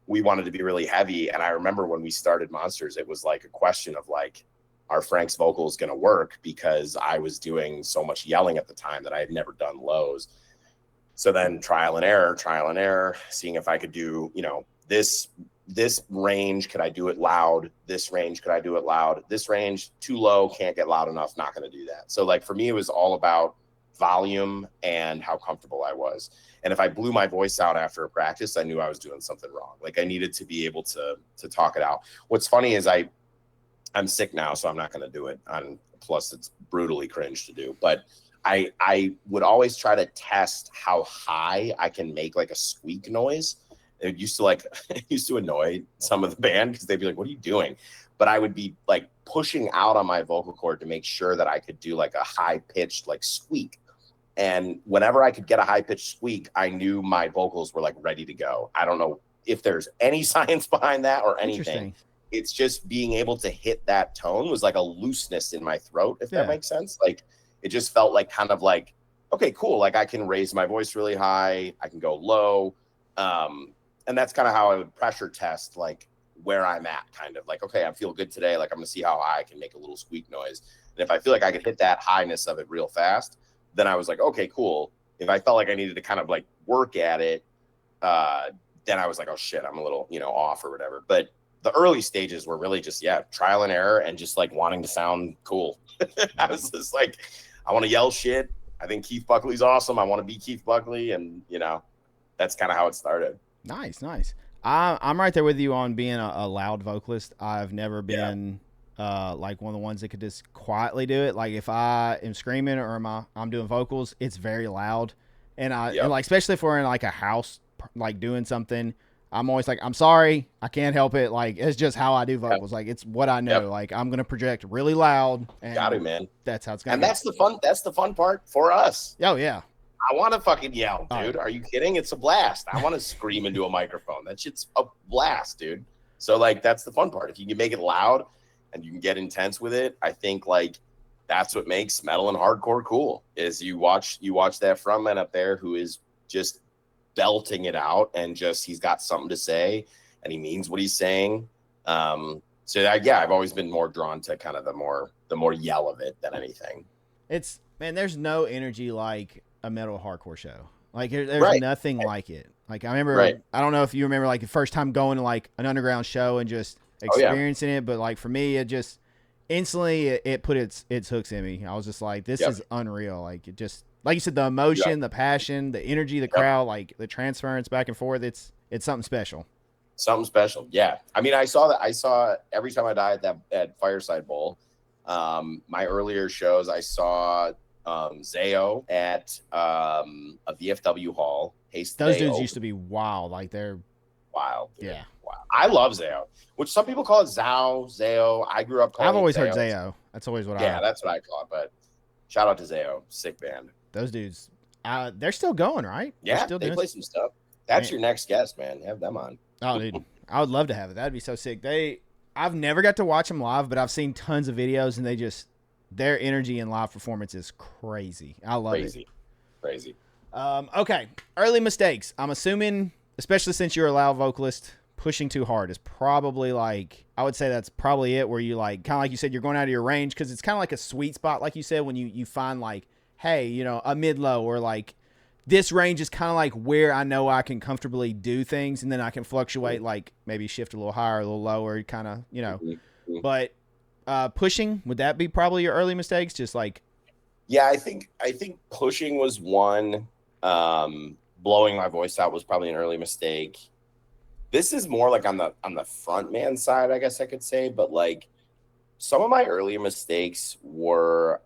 Speaker 2: we wanted to be really heavy. And I remember when we started Monsters, it was like a question of like, are Frank's vocals going to work? Because I was doing so much yelling at the time that I had never done lows. So then trial and error, seeing if I could do, you know, this range, could I do it loud? This range, could I do it loud? This range, too low, can't get loud enough, not going to do that. So like for me, it was all about volume and how comfortable I was. And if I blew my voice out after a practice, I knew I was doing something wrong. Like I needed to be able to talk it out. What's funny is I'm sick now, so I'm not going to do it. Plus it's brutally cringe to do, but I would always try to test how high I can make like a squeak noise. It used to annoy some of the band because they'd be like, what are you doing? But I would be like pushing out on my vocal cord to make sure that I could do like a high pitched like squeak. And whenever I could get a high pitched squeak, I knew my vocals were like ready to go. I don't know if there's any science behind that or anything. It's just being able to hit that tone was like a looseness in my throat, if that makes sense. Like it just felt like kind of like, okay, cool. Like I can raise my voice really high. I can go low. And that's kind of how I would pressure test, like where I'm at, kind of like, okay, I feel good today. Like I'm gonna see how high I can make a little squeak noise. And if I feel like I could hit that highness of it real fast, then I was like, okay, cool. If I felt like I needed to kind of like work at it, then I was like, oh shit, I'm a little, you know, off or whatever. But the early stages were really just, trial and error and just like wanting to sound cool. I was just like, I want to yell shit. I think Keith Buckley's awesome. I want to be Keith Buckley. And, you know, that's kind of how it started.
Speaker 1: Nice. I'm right there with you on being a loud vocalist. I've never been like one of the ones that could just quietly do it. Like if I am screaming or I'm doing vocals, it's very loud. And and like, especially if we're in like a house, like doing something, I'm always like, I'm sorry, I can't help it. Like it's just how I do vocals. Like it's what I know. Like I'm gonna project really loud. And
Speaker 2: got it, man.
Speaker 1: That's how it's gonna.
Speaker 2: And that's the fun. That's the fun part for us.
Speaker 1: Oh yeah.
Speaker 2: I want to fucking yell, dude. Are you kidding? It's a blast. I want to scream into a microphone. That shit's a blast, dude. So like that's the fun part. If you can make it loud and you can get intense with it, I think like that's what makes metal and hardcore cool. Is you watch that frontman up there who is just belting it out and just he's got something to say and he means what he's saying. I've always been more drawn to kind of the more yell of it than anything.
Speaker 1: It's, man, there's no energy like a metal hardcore show. Like there's nothing like it. Like I remember, I don't know if you remember like the first time going to like an underground show and just experiencing it, but like for me, it just instantly it put its hooks in me. I was just like, this is unreal. Like it just, like you said, the emotion, the passion, the energy, the crowd, like the transference back and forth. It's something special.
Speaker 2: Something special. Yeah. I mean, I saw every time I died at Fireside Bowl, my earlier shows, I saw Zayo at a VFW hall.
Speaker 1: Those dudes used to be wild. Like they're
Speaker 2: wild. Dude.
Speaker 1: Yeah.
Speaker 2: Wow. I love Zayo, which some people call it Zayo. I grew up calling
Speaker 1: I've always heard
Speaker 2: Zayo.
Speaker 1: Zayo. That's always what
Speaker 2: that's what I call it. But shout out to Zayo. Sick band.
Speaker 1: Those dudes, they're still going, right?
Speaker 2: Yeah, they play some stuff. That's your next guest, man. Have them on.
Speaker 1: Oh, dude. I would love to have it. That'd be so sick. I've never got to watch them live, but I've seen tons of videos, and their energy in live performance is crazy. I love it.
Speaker 2: Crazy.
Speaker 1: Okay. Early mistakes. I'm assuming, especially since you're a loud vocalist, pushing too hard is probably like, I would say that's probably it, where you like, kind of like you said, you're going out of your range, because it's kind of like a sweet spot, like you said, when you find like, hey, you know, a mid-low, or like this range is kind of like where I know I can comfortably do things, and then I can fluctuate, like maybe shift a little higher, a little lower, kind of, you know. But pushing, would that be probably your early mistakes? Just like,
Speaker 2: yeah, I think pushing was one. Blowing my voice out was probably an early mistake. This is more like on the front man side, I guess I could say, but like some of my earlier mistakes were,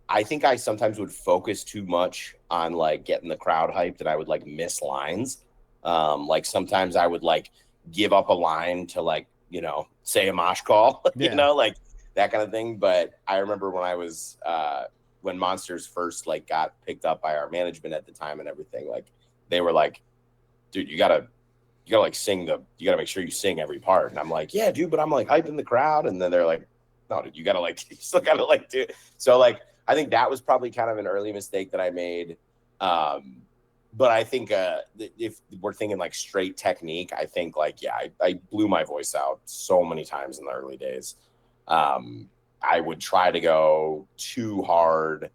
Speaker 2: I think I sometimes would focus too much on like getting the crowd hyped, and I would like miss lines. Like sometimes I would like give up a line to like, you know, say a mosh call, you know, like that kind of thing. But I remember when I was when Monsters first like got picked up by our management at the time and everything, like they were like, dude, you gotta like sing you gotta make sure you sing every part. And I'm like, yeah, dude, but I'm like hyping the crowd. And then they're like, no, dude, you gotta like, you still gotta like do it. So like, I think that was probably kind of an early mistake that I made. But I think if we're thinking like straight technique, I think like, yeah, I blew my voice out so many times in the early days. I would try to go too hard.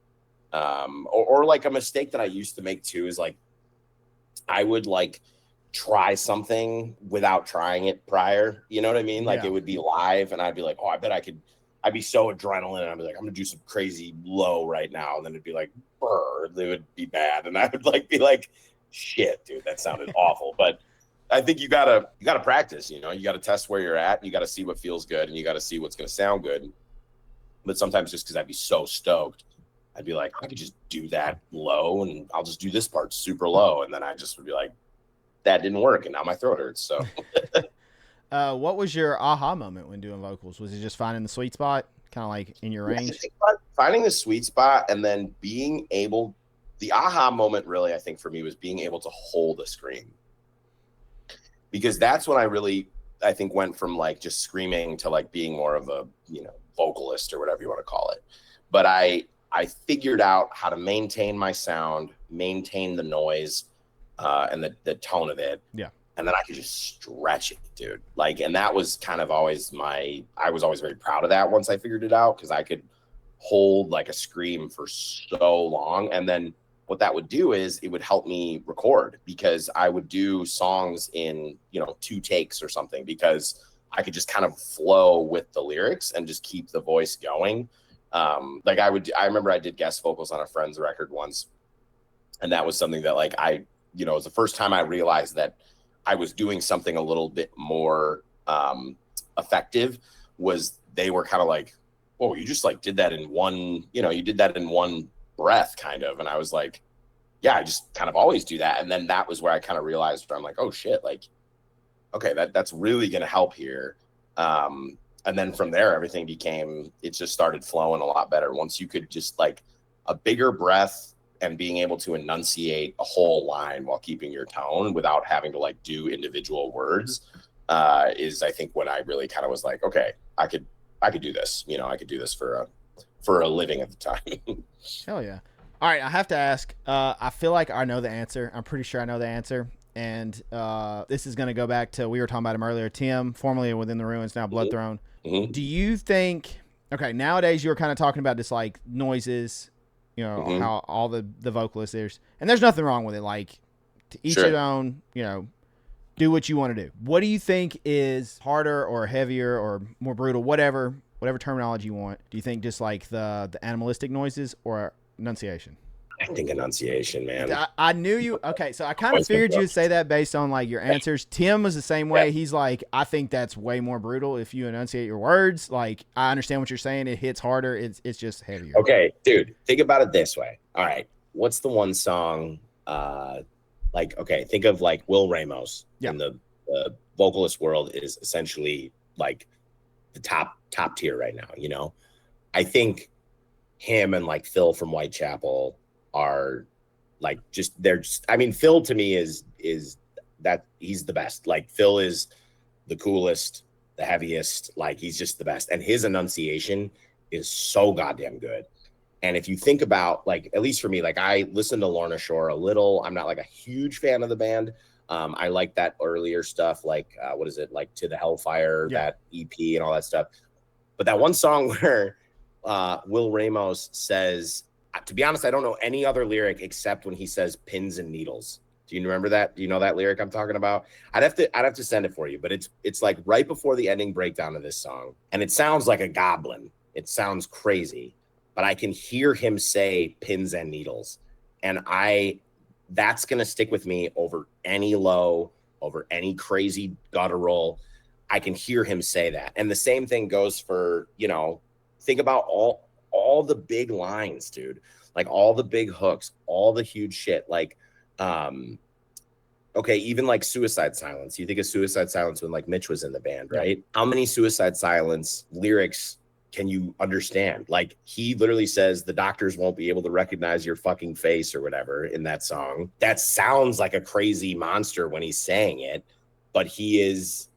Speaker 2: Or like a mistake that I used to make too is like, I would like try something without trying it prior. You know what I mean? Like it would be live and I'd be like, oh, I bet I'd be so adrenaline. And I'd be like, I'm gonna do some crazy low right now. And then it'd be like, brr, they would be bad. And I would like be like, shit, dude, that sounded awful. But I think you gotta practice, you know, you gotta test where you're at, you gotta see what feels good and you gotta see what's gonna sound good. But sometimes just because I'd be so stoked, I'd be like, I could just do that low and I'll just do this part super low. And then I just would be like, that didn't work. And now my throat hurts. So
Speaker 1: what was your aha moment when doing vocals? Was it just finding the sweet spot, kind of like in your range?
Speaker 2: Finding the sweet spot and then being able, the aha moment really, I think for me was being able to hold a scream. Because that's when I think went from like just screaming to like being more of a, you know, vocalist or whatever you want to call it. But I figured out how to maintain my sound, maintain the noise, and the tone of it.
Speaker 1: Yeah.
Speaker 2: And then I could just stretch it, dude. Like, and that was kind of always I was always very proud of that once I figured it out, because I could hold like a scream for so long. And then what that would do is it would help me record, because I would do songs in, you know, 2 takes or something, because I could just kind of flow with the lyrics and just keep the voice going. Like I remember I did guest vocals on a friend's record once. And that was something that like you know, it was the first time I realized that I was doing something a little bit more effective. Was they were kind of like, oh, you just like did that in one, you know, you did that in one breath kind of. And I was like, yeah, I just kind of always do that. And then that was where I kind of realized, where I'm like, oh shit, like, okay, that's really going to help here. And then from there, everything it just started flowing a lot better. Once you could just like a bigger breath and being able to enunciate a whole line while keeping your tone without having to like do individual words, is I think when I really kind of was like, okay, I could do this, you know, I could do this for a living at the time.
Speaker 1: Hell yeah. All right. I have to ask, I feel like I know the answer. I'm pretty sure I know the answer. And this is going to go back to, we were talking about him earlier, Tim, formerly Within the Ruins, now Blood Throne. Mm-hmm. Do you think, okay, nowadays you were kind of talking about just like noises, you know, how all the vocalists and there's nothing wrong with it. Like, to each their own, you know, do what you want to do. What do you think is harder or heavier or more brutal, whatever terminology you want? Do you think just like the animalistic noises or enunciation?
Speaker 2: I think enunciation, man.
Speaker 1: I knew you. Okay, so I kind of figured you'd say that based on like your answers. Tim was the same way. He's like, I think that's way more brutal if you enunciate your words. Like, I understand what you're saying. It hits harder. It's just heavier.
Speaker 2: Okay, dude, think about it this way. All right, what's the one song? Like, okay, think of like Will Ramos in the vocalist world is essentially like the top tier right now. You know, I think him and like Phil from Whitechapel are like I mean, Phil to me is that he's the best. Like, Phil is the coolest, the heaviest, like he's just the best. And his enunciation is so goddamn good. And if you think about, like, at least for me, like I listen to Lorna Shore a little. I'm not like a huge fan of the band. I like that earlier stuff, like what is it, like To the Hellfire, that EP and all that stuff. But that one song where Will Ramos says, to be honest, I don't know any other lyric except when he says pins and needles. Do you remember that? Do you know that lyric I'm talking about? I'd have to send it for you, but it's like right before the ending breakdown of this song. And it sounds like a goblin. It sounds crazy, but I can hear him say pins and needles. And that's going to stick with me over any low, over any crazy guttural. I can hear him say that. And the same thing goes for, you know, think about all the big lines, dude, like all the big hooks, all the huge shit. Like, okay, even like Suicide Silence. You think of Suicide Silence when like Mitch was in the band, right? How many Suicide Silence lyrics can you understand? Like, he literally says the doctors won't be able to recognize your fucking face or whatever in that song. That sounds like a crazy monster when he's saying it, but he is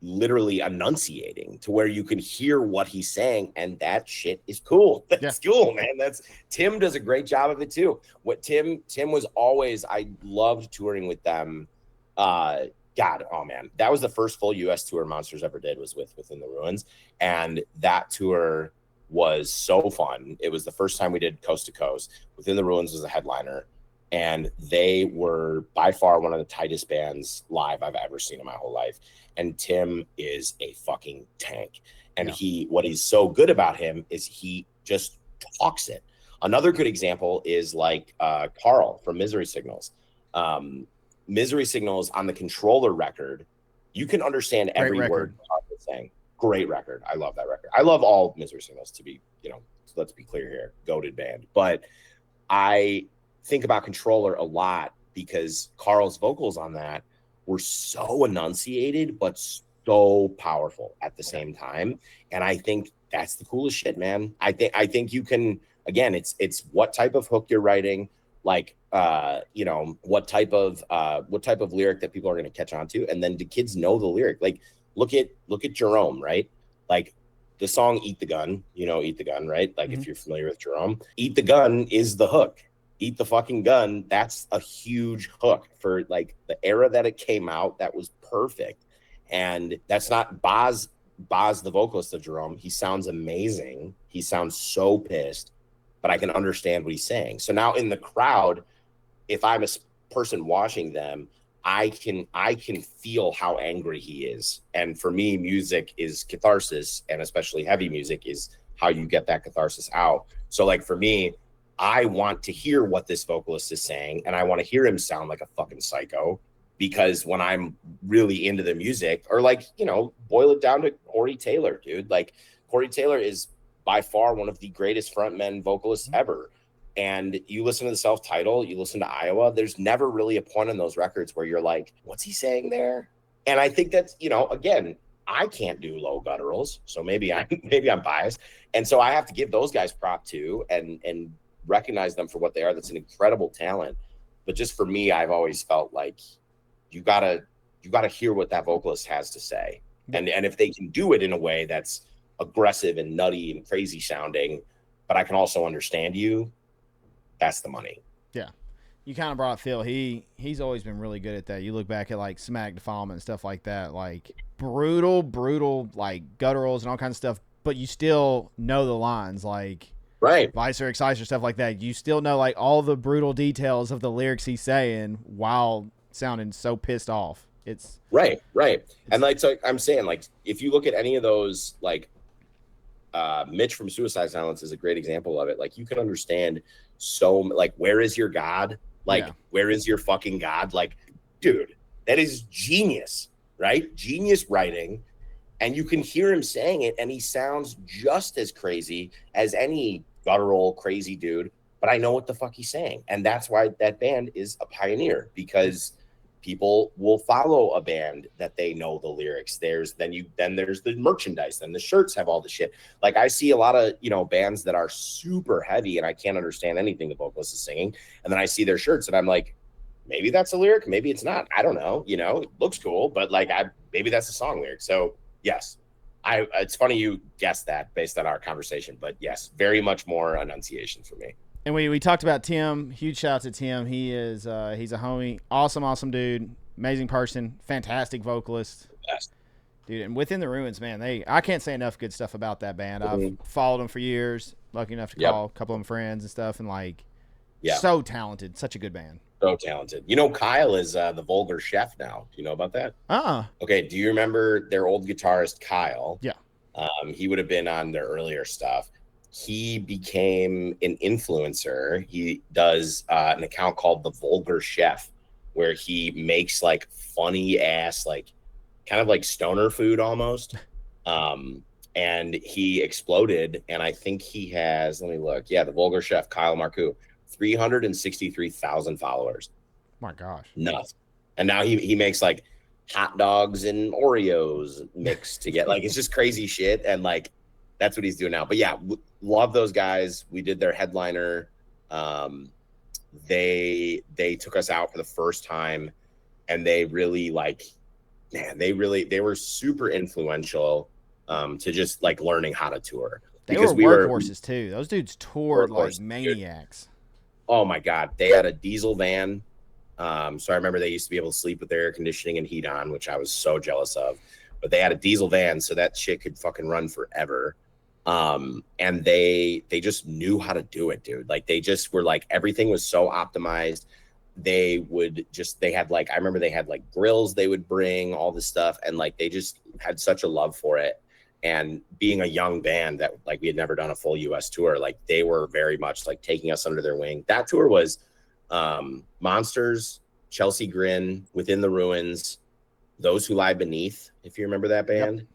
Speaker 2: literally enunciating to where you can hear what he's saying, and that shit is cool. That's cool, man. That's Tim does a great job of it too. What Tim was always, I loved touring with them. God, oh man, that was the first full US tour Monsters ever did, was with Within the Ruins, and that tour was so fun. It was the first time we did coast to coast. Within the Ruins was a headliner, and they were by far one of the tightest bands live I've ever seen in my whole life. And Tim is a fucking tank. And what he's so good about him is he just talks it. Another good example is like Carl from Misery Signals. Misery Signals on the Controller record, you can understand every word Carl is saying. Great record. I love that record. I love all Misery Signals, to be, so let's be clear here. Goated band. But I think about Controller a lot because Carl's vocals on that were so enunciated but so powerful at the same time, and I think that's the coolest shit, man. I think you can, again, it's what type of hook you're writing, like what type of lyric that people are going to catch on to, and then do kids know the lyric? Like look at Jerome, right? Like the song Eat the Gun, Eat the Gun, right? Like if you're familiar with Jerome, Eat the Gun is the hook. Eat the fucking gun. That's a huge hook for like the era that it came out. That was perfect. And that's not Boz, the vocalist of Jerome. He sounds amazing. He sounds so pissed, but I can understand what he's saying. So now in the crowd, if I'm a person watching them, I can feel how angry he is. And for me, music is catharsis, and especially heavy music is how you get that catharsis out. So like for me, I want to hear what this vocalist is saying, and I want to hear him sound like a fucking psycho, because when I'm really into the music, or like, boil it down to Corey Taylor, dude. Like Corey Taylor is by far one of the greatest frontmen vocalists ever. And you listen to the self-title, you listen to Iowa, there's never really a point in those records where you're like, what's he saying there? And I think that's, again, I can't do low gutturals, so maybe I'm biased. And so I have to give those guys prop too, and recognize them for what they are. That's an incredible talent. But just for me, I've always felt like you gotta hear what that vocalist has to say. And if they can do it in a way that's aggressive and nutty and crazy sounding, but I can also understand you, that's the money. Yeah.
Speaker 1: You kind of brought up Phil. He's always been really good at that. You look back at like Smack Defilement and stuff like that, like brutal, like gutturals and all kinds of stuff, but you still know the lines, like
Speaker 2: right,
Speaker 1: Vice or Excise or stuff like that. You still know like all the brutal details of the lyrics he's saying while sounding so pissed off. It's
Speaker 2: right. And like, so I'm saying, like, if you look at any of those, like Mitch from Suicide Silence is a great example of it. Like you can understand so like, where is your God? Like, where is your fucking God? Like, dude, that is genius, right? Genius writing. And you can hear him saying it, and he sounds just as crazy as any guttural crazy dude, but I know what the fuck he's saying. And that's why that band is a pioneer, because people will follow a band that they know the lyrics. Then there's the merchandise, then the shirts have all the shit. Like I see a lot of, bands that are super heavy and I can't understand anything the vocalist is singing. And then I see their shirts and I'm like, maybe that's a lyric, maybe it's not. I don't know. It looks cool, but like maybe that's a song lyric. So yes, it's funny you guessed that based on our conversation, but yes, very much more enunciation for me.
Speaker 1: And we talked about Tim. Huge shout out to Tim. He is he's a homie, awesome dude, amazing person, fantastic vocalist.
Speaker 2: Yes.
Speaker 1: Dude, and Within the Ruins, man, I can't say enough good stuff about that band. I've followed them for years, lucky enough to call a couple of them friends and stuff, and like so talented, such a good band.
Speaker 2: So talented. Kyle is the Vulgar Chef now. Do you know about that? Okay. Do you remember their old guitarist, Kyle?
Speaker 1: Yeah.
Speaker 2: He would have been on their earlier stuff. He became an influencer. He does an account called The Vulgar Chef, where he makes like funny ass, like kind of like stoner food almost. And he exploded. And I think he has, let me look. Yeah. The Vulgar Chef, Kyle Marcoux. 363,000 followers.
Speaker 1: My gosh.
Speaker 2: Nuts. And now he makes like hot dogs and Oreos mixed together. Like it's just crazy shit. And like That's what he's doing now. But yeah, love those guys. We did their headliner. They took us out for the first time, and they really like, man, they were super influential to just like learning how to tour.
Speaker 1: They
Speaker 2: Because
Speaker 1: were workhorses too. Those dudes toured like
Speaker 2: dude.
Speaker 1: maniacs.
Speaker 2: Oh my God. They had a diesel van. So I remember they used to be able to sleep with their air conditioning and heat on, which I was so jealous of. But they had a diesel van, so that shit could fucking run forever. And they just knew how to do it, dude. Like they just were like, everything was so optimized. They had like, I remember they had like grills they would bring, all this stuff, and like they just had such a love for it. And being a young band that like we had never done a full US tour, like they were very much like taking us under their wing. That tour was Monsters, Chelsea Grin, Within the Ruins, Those Who Lie Beneath, if you remember that band. Yep.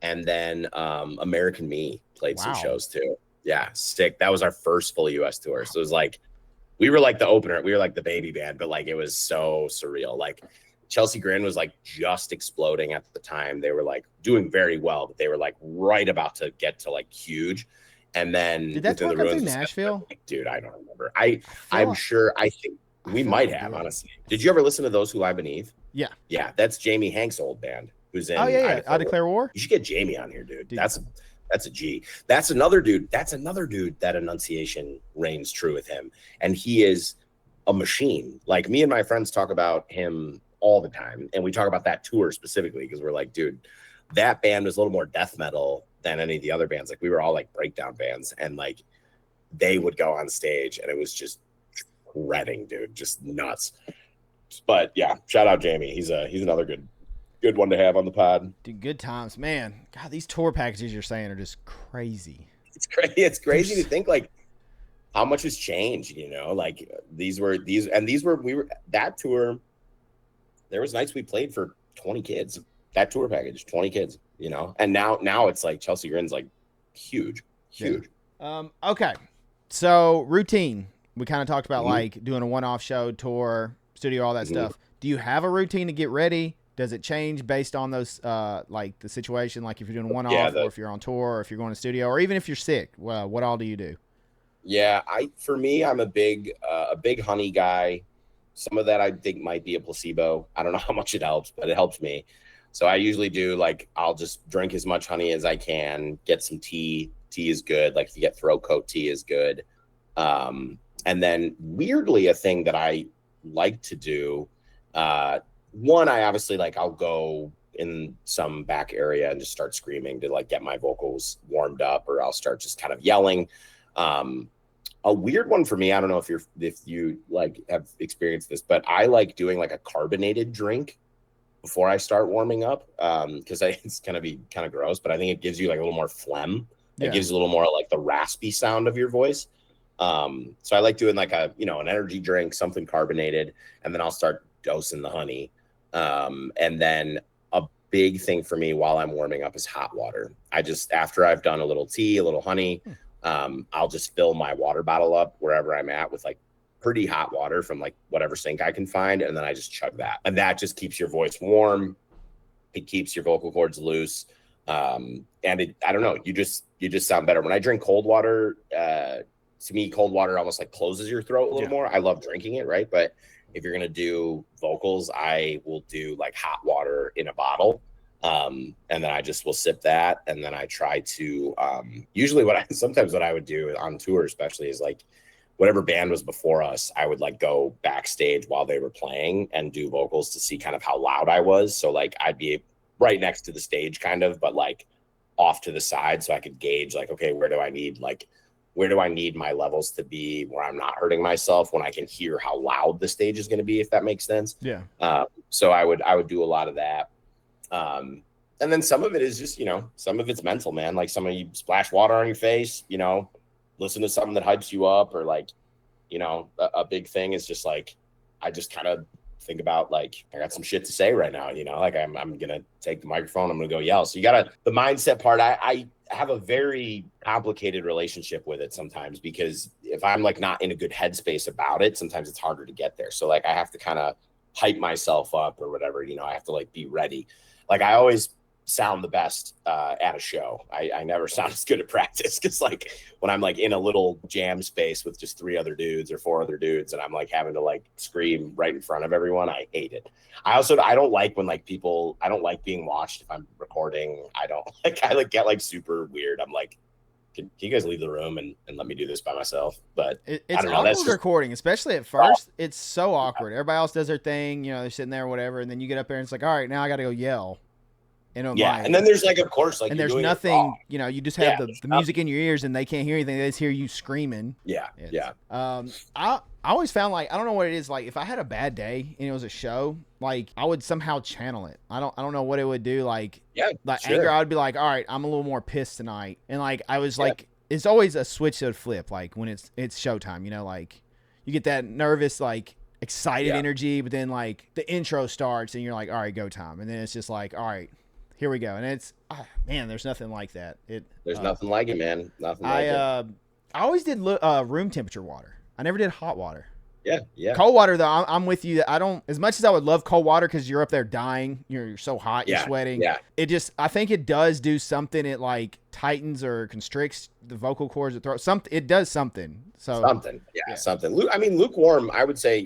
Speaker 2: And then American Me played some shows too. Yeah, sick. That was our first full US tour. So it was like, we were like the opener. We were like the baby band, but like it was so surreal. Like Chelsea Grin was like just exploding at the time. They were like doing very well, but they were like right about to get to like huge. And then
Speaker 1: did that tour come through Nashville?
Speaker 2: Like, dude, I don't remember. I'm sure. I think we might have, honestly. Did you ever listen to Those Who Lie Beneath?
Speaker 1: Yeah.
Speaker 2: Yeah, that's Jamie Hank's old band who's in
Speaker 1: I Declare War. You
Speaker 2: should get Jamie on here, dude. That's a G. That's another dude. That enunciation reigns true with him. And he is a machine. Like me and my friends talk about him all the time. And we talk about that tour specifically because we're like, dude, that band was a little more death metal than any of the other bands. Like we were all like breakdown bands, and like they would go on stage and it was just shredding, dude, just nuts. But yeah, shout out Jamie. He's another good one to have on the pod.
Speaker 1: Dude, good times, man. God, these tour packages you're saying are just crazy.
Speaker 2: It's crazy to think like how much has changed, you know, like we were that tour. There was nights we played for 20 kids, that tour package, 20 kids, you know, and now it's like Chelsea Grin's like huge.
Speaker 1: Yeah. Okay. So routine, we kind of talked about like doing a one-off show, tour, studio, all that stuff. Do you have a routine to get ready? Does it change based on those, like the situation? Like if you're doing one-off or if you're on tour or if you're going to studio or even if you're sick, well, what all do you do?
Speaker 2: Yeah. For me, I'm a big honey guy. Some of that I think might be a placebo. I don't know how much it helps, but it helps me. So I usually do like, I'll just drink as much honey as I can, get some tea. Tea is good. Like if you get throat coat, tea is good. And then weirdly, a thing that I like to do, one, I obviously like, I'll go in some back area and just start screaming to like get my vocals warmed up, or I'll start just kind of yelling. A weird one for me, I don't know if you like have experienced this, but I like doing like a carbonated drink before I start warming up. Cause it's gonna be kind of gross, but I think it gives you like a little more phlegm. It gives you a little more like the raspy sound of your voice. So I like doing like an energy drink, something carbonated, and then I'll start dosing the honey. And then a big thing for me while I'm warming up is hot water. After I've done a little tea, a little honey, I'll just fill my water bottle up wherever I'm at with like pretty hot water from like whatever sink I can find. And then I just chug that. And that just keeps your voice warm. It keeps your vocal cords loose. And I don't know, you just sound better. When I drink cold water, to me, cold water almost like closes your throat a little more. I love drinking it, right? But if you're going to do vocals, I will do like hot water in a bottle. And then I just will sip that. And then I try to, usually what I would do on tour, especially, is like whatever band was before us, I would like go backstage while they were playing and do vocals to see kind of how loud I was. So like I'd be right next to the stage kind of, but like off to the side, so I could gauge like, okay, where do I need my levels to be where I'm not hurting myself when I can hear how loud the stage is going to be, if that makes sense.
Speaker 1: Yeah.
Speaker 2: So I would do a lot of that. And then some of it is just, some of it's mental, man. Like some of you splash water on your face, listen to something that hypes you up, or like, a big thing is just like, I just kind of think about like, I got some shit to say right now, like I'm going to take the microphone, I'm going to go yell. So the mindset part, I have a very complicated relationship with it sometimes, because if I'm like not in a good headspace about it, sometimes it's harder to get there. So like I have to kind of hype myself up or whatever, I have to like be ready. Like I always sound the best at a show. I never sound as good at practice, because like when I'm like in a little jam space with just 3 other dudes or 4 other dudes, and I'm like having to like scream right in front of everyone, I hate it. I don't like when like people, I don't like being watched if I'm recording. I get like super weird. I'm like, can you guys leave the room and let me do this by myself? But
Speaker 1: It's
Speaker 2: I don't know.
Speaker 1: awkward
Speaker 2: That's just,
Speaker 1: recording, especially at first. It's so awkward. Everybody else does their thing, you know, they're sitting there or whatever, and then you get up there and it's like, all right, now I got to go yell.
Speaker 2: yeah. And then there's like, of course, like,
Speaker 1: and
Speaker 2: you're
Speaker 1: there's
Speaker 2: doing
Speaker 1: nothing, you know, you just have the music in your ears and they can't hear anything. They just hear you screaming.
Speaker 2: Yeah.
Speaker 1: I always found, like, I don't know what it is. Like, if I had a bad day and it was a show, like, I would somehow channel it. I don't know what it would do. Like, anger, I would be like, all right, I'm a little more pissed tonight. And like, I was like, it's always a switch to flip. Like when it's showtime, you know, like you get that nervous, like excited energy, but then like the intro starts and you're like, all right, go time. And then it's just like, all right, here we go. And it's, man, there's nothing like that.
Speaker 2: There's nothing like it, man. Nothing like it.
Speaker 1: I always did room temperature water. I never did hot water.
Speaker 2: Yeah.
Speaker 1: Cold water, though, I'm with you. I don't, as much as I would love cold water because you're up there dying, you're so hot, you're sweating.
Speaker 2: Yeah.
Speaker 1: It just, I think it does do something. It like tightens or constricts the vocal cords, the throat. Something, it does something. So
Speaker 2: something. I mean, lukewarm, I would say,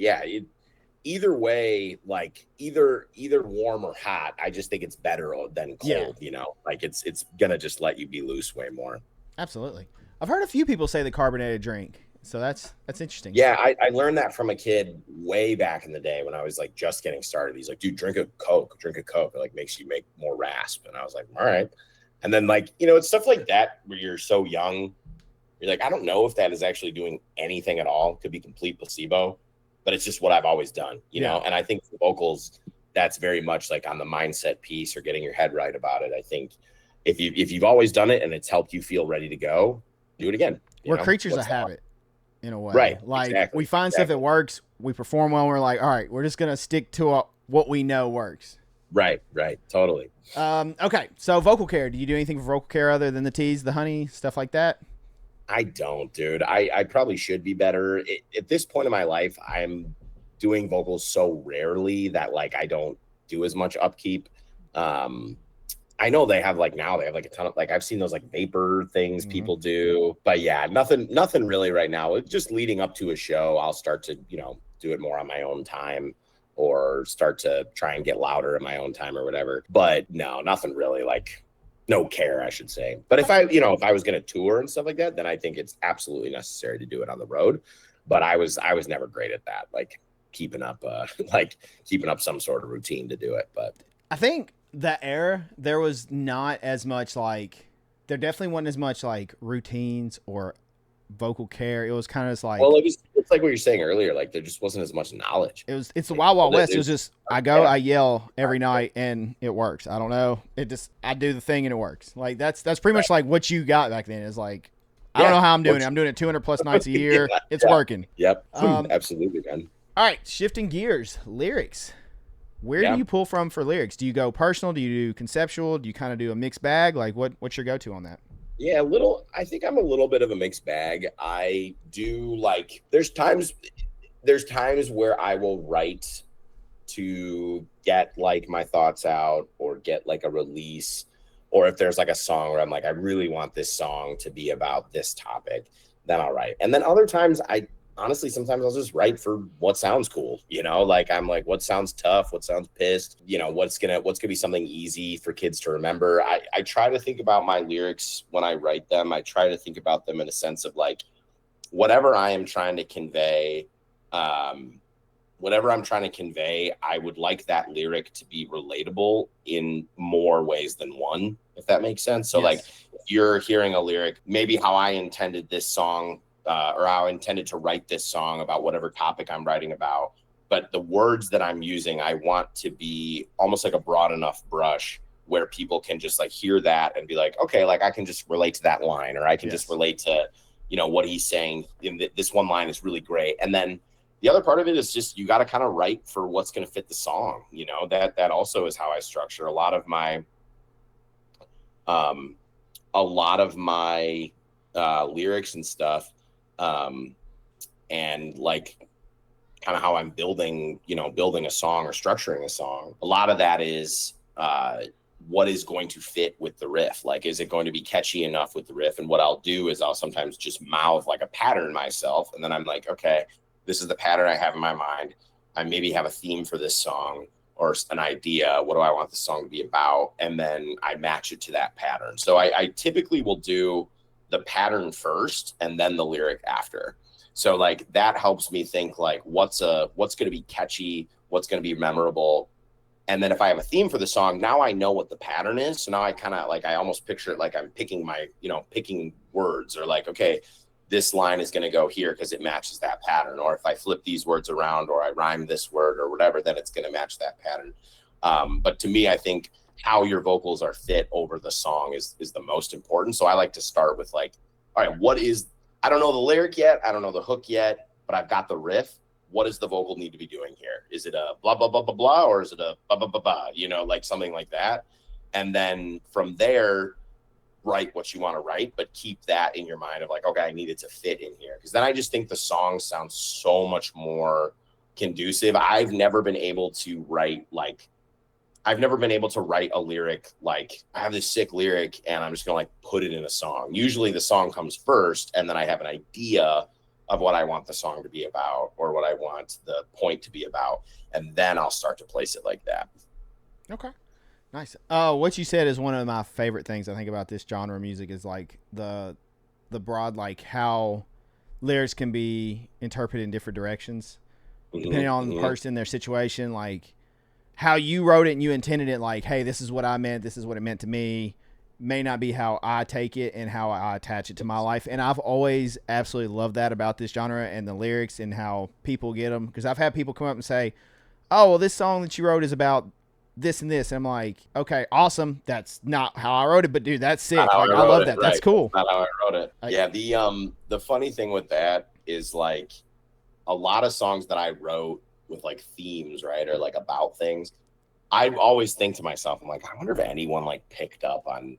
Speaker 2: either way, like either warm or hot, I just think it's better than cold, you know, like it's gonna just let you be loose way more.
Speaker 1: Absolutely. I've heard a few people say the carbonated drink, so that's interesting.
Speaker 2: Yeah, I learned that from a kid way back in the day when I was like just getting started. He's like, dude, drink a Coke. It like makes you make more rasp. And I was like, all right. And then like, you know, it's stuff like that where you're so young, you're like, I don't know if that is actually doing anything at all. It could be complete placebo, but it's just what I've always done, you know? And I think for vocals, that's very much like on the mindset piece or getting your head right about it. I think if you've always done it and it's helped you feel ready to go, do it again.
Speaker 1: We're creatures of habit in a way.
Speaker 2: Right.
Speaker 1: Like we find stuff that works, we perform well, and we're like, all right, we're just going to stick to what we know works.
Speaker 2: Right. Totally.
Speaker 1: Okay. So vocal care, do you do anything for vocal care other than the teas, the honey, stuff like that?
Speaker 2: I don't, dude. I probably should be better. At this point in my life, I'm doing vocals so rarely that like I don't do as much upkeep. I know they have like a ton of like I've seen those like vapor things people do, but yeah, nothing really right now. It's just leading up to a show, I'll start to, you know, do it more on my own time or start to try and get louder in my own time or whatever. But no, nothing really, like no care, I should say. But if I was going to tour and stuff like that, then I think it's absolutely necessary to do it on the road. But I was never great at that, like keeping up some sort of routine to do it. But
Speaker 1: I think that era, there was not as much like, there definitely wasn't as much like routines or vocal care. It was kind of like,
Speaker 2: well, it's like what you're saying earlier, like there just wasn't as much knowledge.
Speaker 1: It's the Wild Wild West. It was just, I yell every night and it works. I don't know. I do the thing and it works. Like that's pretty much like what you got back then is like, I don't know how I'm doing it. I'm doing it 200 plus nights a year. It's working.
Speaker 2: Yep. Absolutely, man.
Speaker 1: All right. Shifting gears, lyrics. Where do you pull from for lyrics? Do you go personal? Do you do conceptual? Do you kind of do a mixed bag? Like what's your go-to on that?
Speaker 2: Yeah, I think I'm a little bit of a mixed bag. I do like, there's times where I will write to get like my thoughts out or get like a release, or if there's like a song where I'm like, I really want this song to be about this topic, then I'll write. And then other times honestly, sometimes I'll just write for what sounds cool, you know, like I'm like, what sounds tough, what sounds pissed, you know, what's gonna be something easy for kids to remember. I try to think about my lyrics when I write them. I try to think about them in a sense of like, whatever I am trying to convey, I would like that lyric to be relatable in more ways than one, if that makes sense. So like if you're hearing a lyric, maybe how I intended this song, or how I intended to write this song about whatever topic I'm writing about, but the words that I'm using, I want to be almost like a broad enough brush where people can just like hear that and be like, okay, like I can just relate to that line, or I can just relate to, you know, what he's saying. This one line is really great. And then the other part of it is just, you got to kind of write for what's going to fit the song. You know, that also is how I structure a lot of my lyrics and stuff. And like kind of how I'm building a song or structuring a song. A lot of that is what is going to fit with the riff. Like, is it going to be catchy enough with the riff? And what I'll do is I'll sometimes just mouth like a pattern myself. And then I'm like, okay, this is the pattern I have in my mind. I maybe have a theme for this song or an idea. What do I want the song to be about? And then I match it to that pattern. So I typically will do the pattern first and then the lyric after. So like that helps me think like what's going to be catchy, what's going to be memorable. And then if I have a theme for the song, now I know what the pattern is. So now I kind of like, I almost picture it like I'm picking picking words, or like, okay, this line is going to go here because it matches that pattern. Or if I flip these words around or I rhyme this word or whatever, then it's going to match that pattern. But to me, I think how your vocals are fit over the song is the most important. So I like to start with like, all right, I don't know the lyric yet. I don't know the hook yet, but I've got the riff. What does the vocal need to be doing here? Is it a blah, blah, blah, blah, blah, or is it a blah, blah, blah, blah, like something like that. And then from there, write what you want to write, but keep that in your mind of like, okay, I need it to fit in here. Because then I just think the song sounds so much more conducive. I've never been able to write a lyric like I have this sick lyric and I'm just gonna like put it in a song. Usually the song comes first and then I have an idea of what I want the song to be about or what I want the point to be about, and then I'll start to place it like that.
Speaker 1: Okay. Nice. What you said is one of my favorite things I think about this genre of music is like the broad, like how lyrics can be interpreted in different directions depending on the person, their situation, like how you wrote it and you intended it like, hey, this is what I meant, this is what it meant to me, may not be how I take it and how I attach it to my life. And I've always absolutely loved that about this genre and the lyrics and how people get them. Because I've had people come up and say, oh, well, this song that you wrote is about this and this. And I'm like, okay, awesome. That's not how I wrote it, but dude, that's sick. Like, I love that. Right. That's cool.
Speaker 2: That's not how I wrote it. Yeah. The funny thing with that is like a lot of songs that I wrote with like themes, right, or like about things, I always think to myself, I'm like, I wonder if anyone like picked up on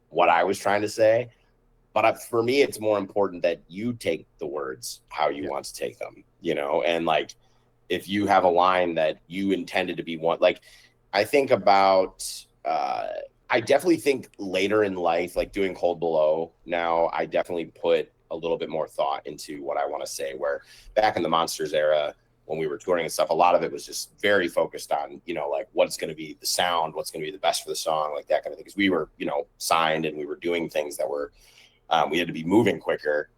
Speaker 2: what I was trying to say. But for me, it's more important that you take the words how you want to take them, and like if you have a line that you intended to be one, like I think about, I definitely think later in life, like doing Cold Below now, I definitely put a little bit more thought into what I want to say, where back in the Monsters era, when we were touring and stuff, a lot of it was just very focused on, like what's going to be the sound, what's going to be the best for the song, like that kind of thing. Because we were, signed and we were doing things that were, we had to be moving quicker.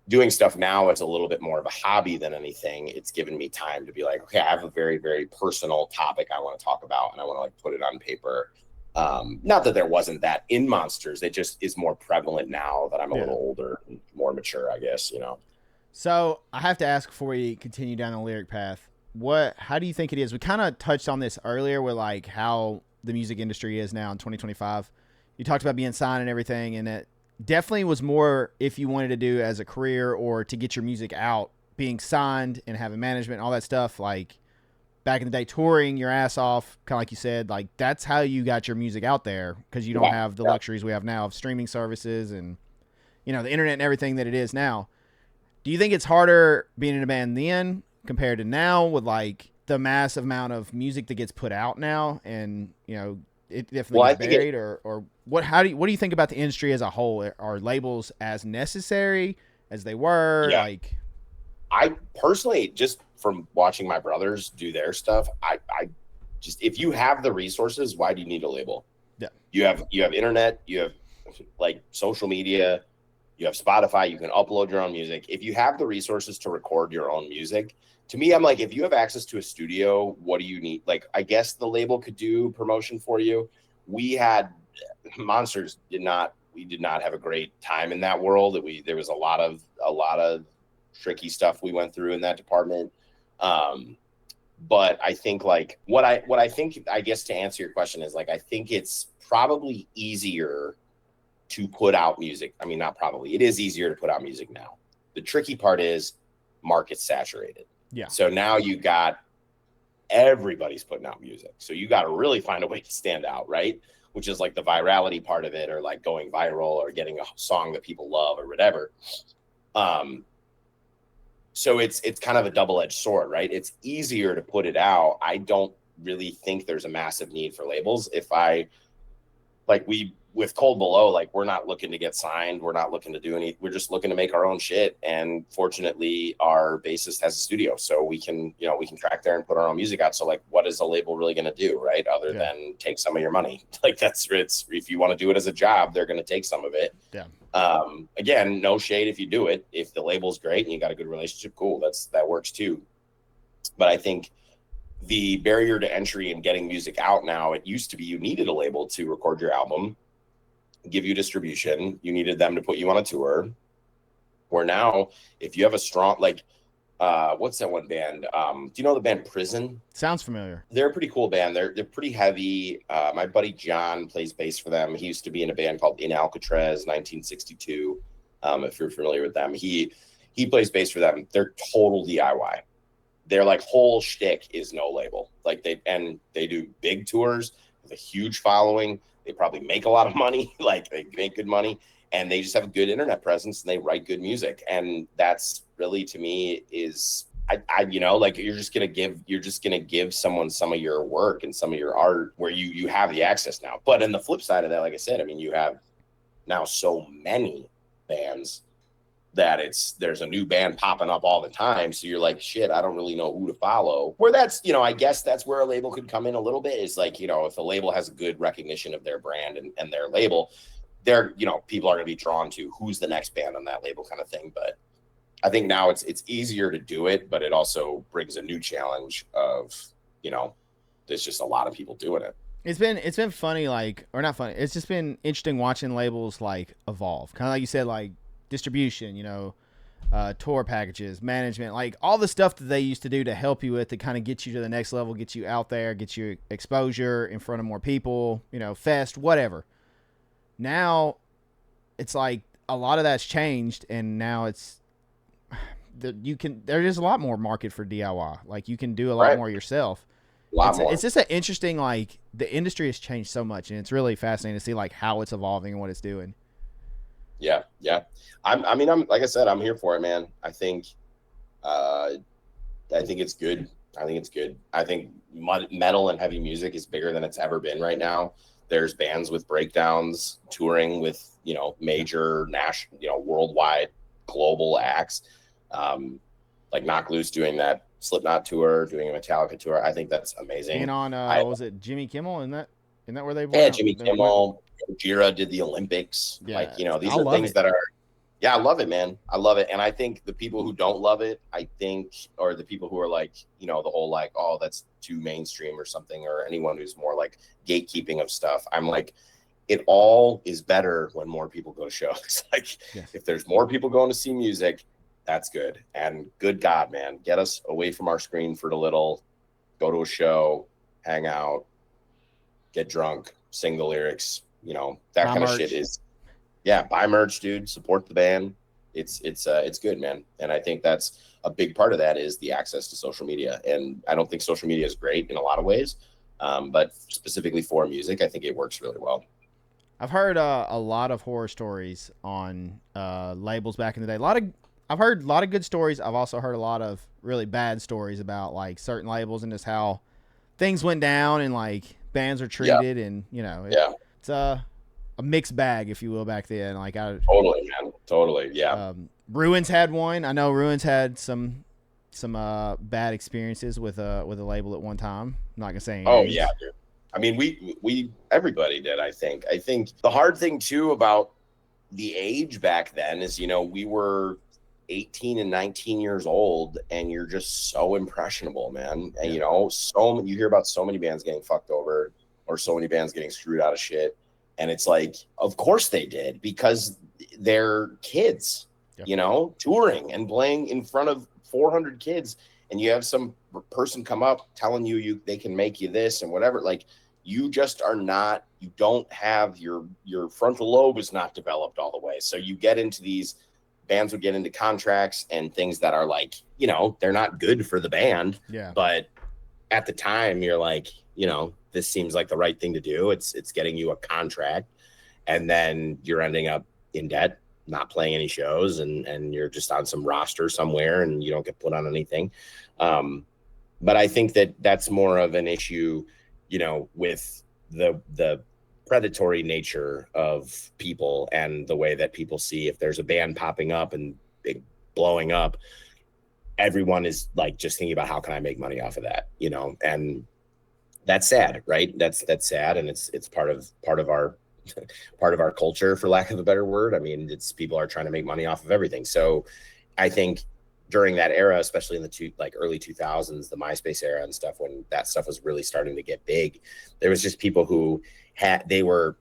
Speaker 2: Doing stuff now is a little bit more of a hobby than anything. It's given me time to be like, okay, I have a very, very personal topic I want to talk about and I want to like put it on paper. Not that there wasn't that in Monsters. It just is more prevalent now that I'm a little older and more mature, I guess,
Speaker 1: So I have to ask before we continue down the lyric path, how do you think it is? We kind of touched on this earlier with like how the music industry is now in 2025. You talked about being signed and everything, and it definitely was more if you wanted to do as a career or to get your music out, being signed and having management and all that stuff. Like back in the day, touring your ass off, kind of like you said, like that's how you got your music out there because you don't have the luxuries we have now of streaming services and, the internet and everything that it is now. Do you think it's harder being in a band then compared to now with like the massive amount of music that gets put out now and, it definitely gets buried or what do you think about the industry as a whole? Are labels as necessary as they were?
Speaker 2: Yeah.
Speaker 1: Like
Speaker 2: I personally, just from watching my brothers do their stuff, I just, if you have the resources, why do you need a label?
Speaker 1: Yeah.
Speaker 2: You have internet, you have like social media, you have Spotify, you can upload your own music. If you have the resources to record your own music, to me, I'm like, if you have access to a studio, what do you need? Like, I guess the label could do promotion for you. We had Monsters we did not have a great time in that world. There was a lot of tricky stuff we went through in that department. But I think like what I think, I guess to answer your question is like, I think it's probably easier to put out music. I mean, not probably, it is easier to put out music now. The tricky part is market saturated.
Speaker 1: Yeah.
Speaker 2: So now you got everybody's putting out music. So you got to really find a way to stand out, right? Which is like the virality part of it, or like going viral or getting a song that people love or whatever. So it's kind of a double-edged sword, right? It's easier to put it out. I don't really think there's a massive need for labels. If I like with Cold Below, like we're not looking to get signed. We're not looking to do we're just looking to make our own shit. And fortunately our bassist has a studio, so we can track there and put our own music out. So like, what is a label really going to do, right? Other than take some of your money. Like if you want to do it as a job, they're going to take some of it.
Speaker 1: Yeah.
Speaker 2: Again, no shade if you do it. If the label's great and you got a good relationship, cool. That works too. But I think the barrier to entry in getting music out now, it used to be you needed a label to record your album, give you distribution. You needed them to put you on a tour. Where now, if you have a strong, like, what's that one band? Do you know the band Prison?
Speaker 1: Sounds familiar.
Speaker 2: They're a pretty cool band. They're pretty heavy. My buddy John plays bass for them. He used to be in a band called In Alcatraz, 1962. If you're familiar with them, he plays bass for them. They're total DIY. Their like whole shtick is no label. Like they do big tours with a huge following. They probably make a lot of money. Like they make good money, and they just have a good internet presence and they write good music. And that's really, to me, is like you're just gonna give someone some of your work and some of your art where you have the access now. But on the flip side of that, like I said, I mean, you have now so many bands that there's a new band popping up all the time. So you're like, shit, I don't really know who to follow. Where that's, I guess that's where a label could come in a little bit, is like, if a label has a good recognition of their brand and their label, people are going to be drawn to who's the next band on that label kind of thing. But I think now it's easier to do it, but it also brings a new challenge of, there's just a lot of people doing it.
Speaker 1: It's been funny, like, or not funny. It's just been interesting watching labels like evolve. Kind of like you said, like, distribution, tour packages, management, like all the stuff that they used to do to help you with to kind of get you to the next level, get you out there, get you exposure in front of more people, fest, whatever. Now it's like a lot of that's changed, and now there's just a lot more market for DIY. Like you can do a lot more yourself. It's just an interesting, like, the industry has changed so much, and it's really fascinating to see like how it's evolving and what it's doing.
Speaker 2: Yeah. I'm like I said, I'm here for it, man. I think it's good. I think metal and heavy music is bigger than it's ever been right now. There's bands with breakdowns touring with, major national, worldwide, global acts. Like Knock Loose doing that Slipknot tour, doing a Metallica tour. I think that's amazing.
Speaker 1: And on, was it Jimmy Kimmel? Isn't that where they went?
Speaker 2: Yeah, Jimmy Kimmel. Gojira did the Olympics.
Speaker 1: Yeah,
Speaker 2: like, these are things that are, I love it, man. I love it. And I think the people who don't love it, or the people who are like, the whole like, oh, that's too mainstream or something, or anyone who's more like gatekeeping of stuff. I'm like, it all is better when more people go to shows. Like, if there's more people going to see music, that's good. And good God, man, get us away from our screen for a little, go to a show, hang out, get drunk, sing the lyrics, that kind of shit is, buy merch, dude, support the band. It's good, man. And I think that's a big part of that is the access to social media. And I don't think social media is great in a lot of ways. But specifically for music, I think it works really well.
Speaker 1: I've heard a lot of horror stories on labels back in the day. I've heard a lot of good stories. I've also heard a lot of really bad stories about like certain labels and just how things went down and like bands are treated, and it's a mixed bag, if you will, back then. Like
Speaker 2: totally, man, totally, yeah.
Speaker 1: Ruins had one. I know Ruins had some bad experiences with a label at one time. I'm not gonna say anything.
Speaker 2: Oh yeah, dude. I mean, we everybody did. I think the hard thing too about the age back then is, we were 18 and 19 years old, and you're just so impressionable, man. And you hear about so many bands getting fucked over, or so many bands getting screwed out of shit, and it's like, of course they did, because they're kids, touring and playing in front of 400 kids, and you have some person come up telling you they can make you this and whatever. Like, you just are not, you don't have your frontal lobe is not developed all the way. So you get into these bands would get into contracts and things that are like, they're not good for the band.
Speaker 1: Yeah.
Speaker 2: But at the time you're like, this seems like the right thing to do. It's getting you a contract, and then you're ending up in debt, not playing any shows, and you're just on some roster somewhere and you don't get put on anything. But I think that's more of an issue, with the predatory nature of people and the way that people see if there's a band popping up and blowing up, everyone is like just thinking about how can I make money off of that, you know? And that's sad, right? That's sad, and it's part of our part of our culture, for lack of a better word. I mean, it's people are trying to make money off of everything. So I think during that era, especially in the early 2000s, the MySpace era and stuff, when that stuff was really starting to get big, there was just people who they were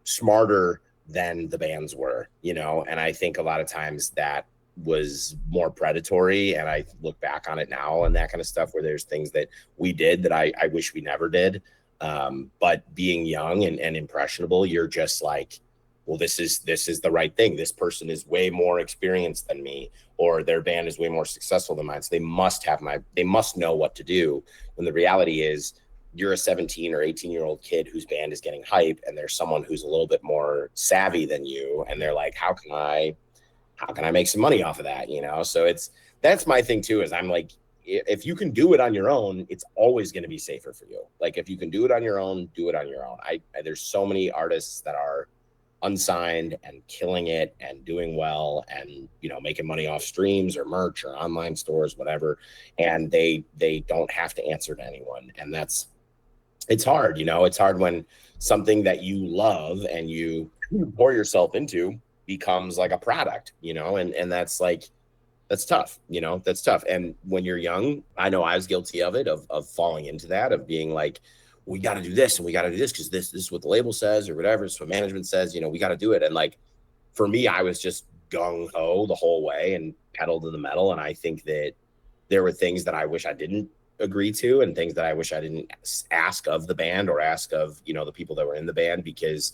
Speaker 2: smarter than the bands were, you know? And I think a lot of times that was more predatory, and I look back on it now and that kind of stuff, where there's things that we did that I wish we never did. But being young and impressionable, you're just like, well, this is the right thing. This person is way more experienced than me, or their band is way more successful than mine, so they must know what to do. When the reality is, you're a 17 or 18-year-old kid whose band is getting hype, and there's someone who's a little bit more savvy than you, and they're like, how can I make some money off of that, you know? So that's my thing too, is I'm like, if you can do it on your own, it's always going to be safer for you. Like, if you can do it on your own, do it on your own. There's so many artists that are unsigned and killing it and doing well, and, you know, making money off streams or merch or online stores, whatever. And they don't have to answer to anyone. And it's hard, you know, it's hard when something that you love and you pour yourself into becomes like a product, you know, and that's tough, you know, that's tough. And when you're young, I know I was guilty of it, of falling into that, of being like, we got to do this and we got to do this because this is what the label says or whatever. It's what management says, you know, we got to do it. And like, for me, I was just gung ho the whole way and pedal to the metal. And I think that there were things that I wish I didn't agree to, and things that I wish I didn't ask of the band or ask of, you know, the people that were in the band, because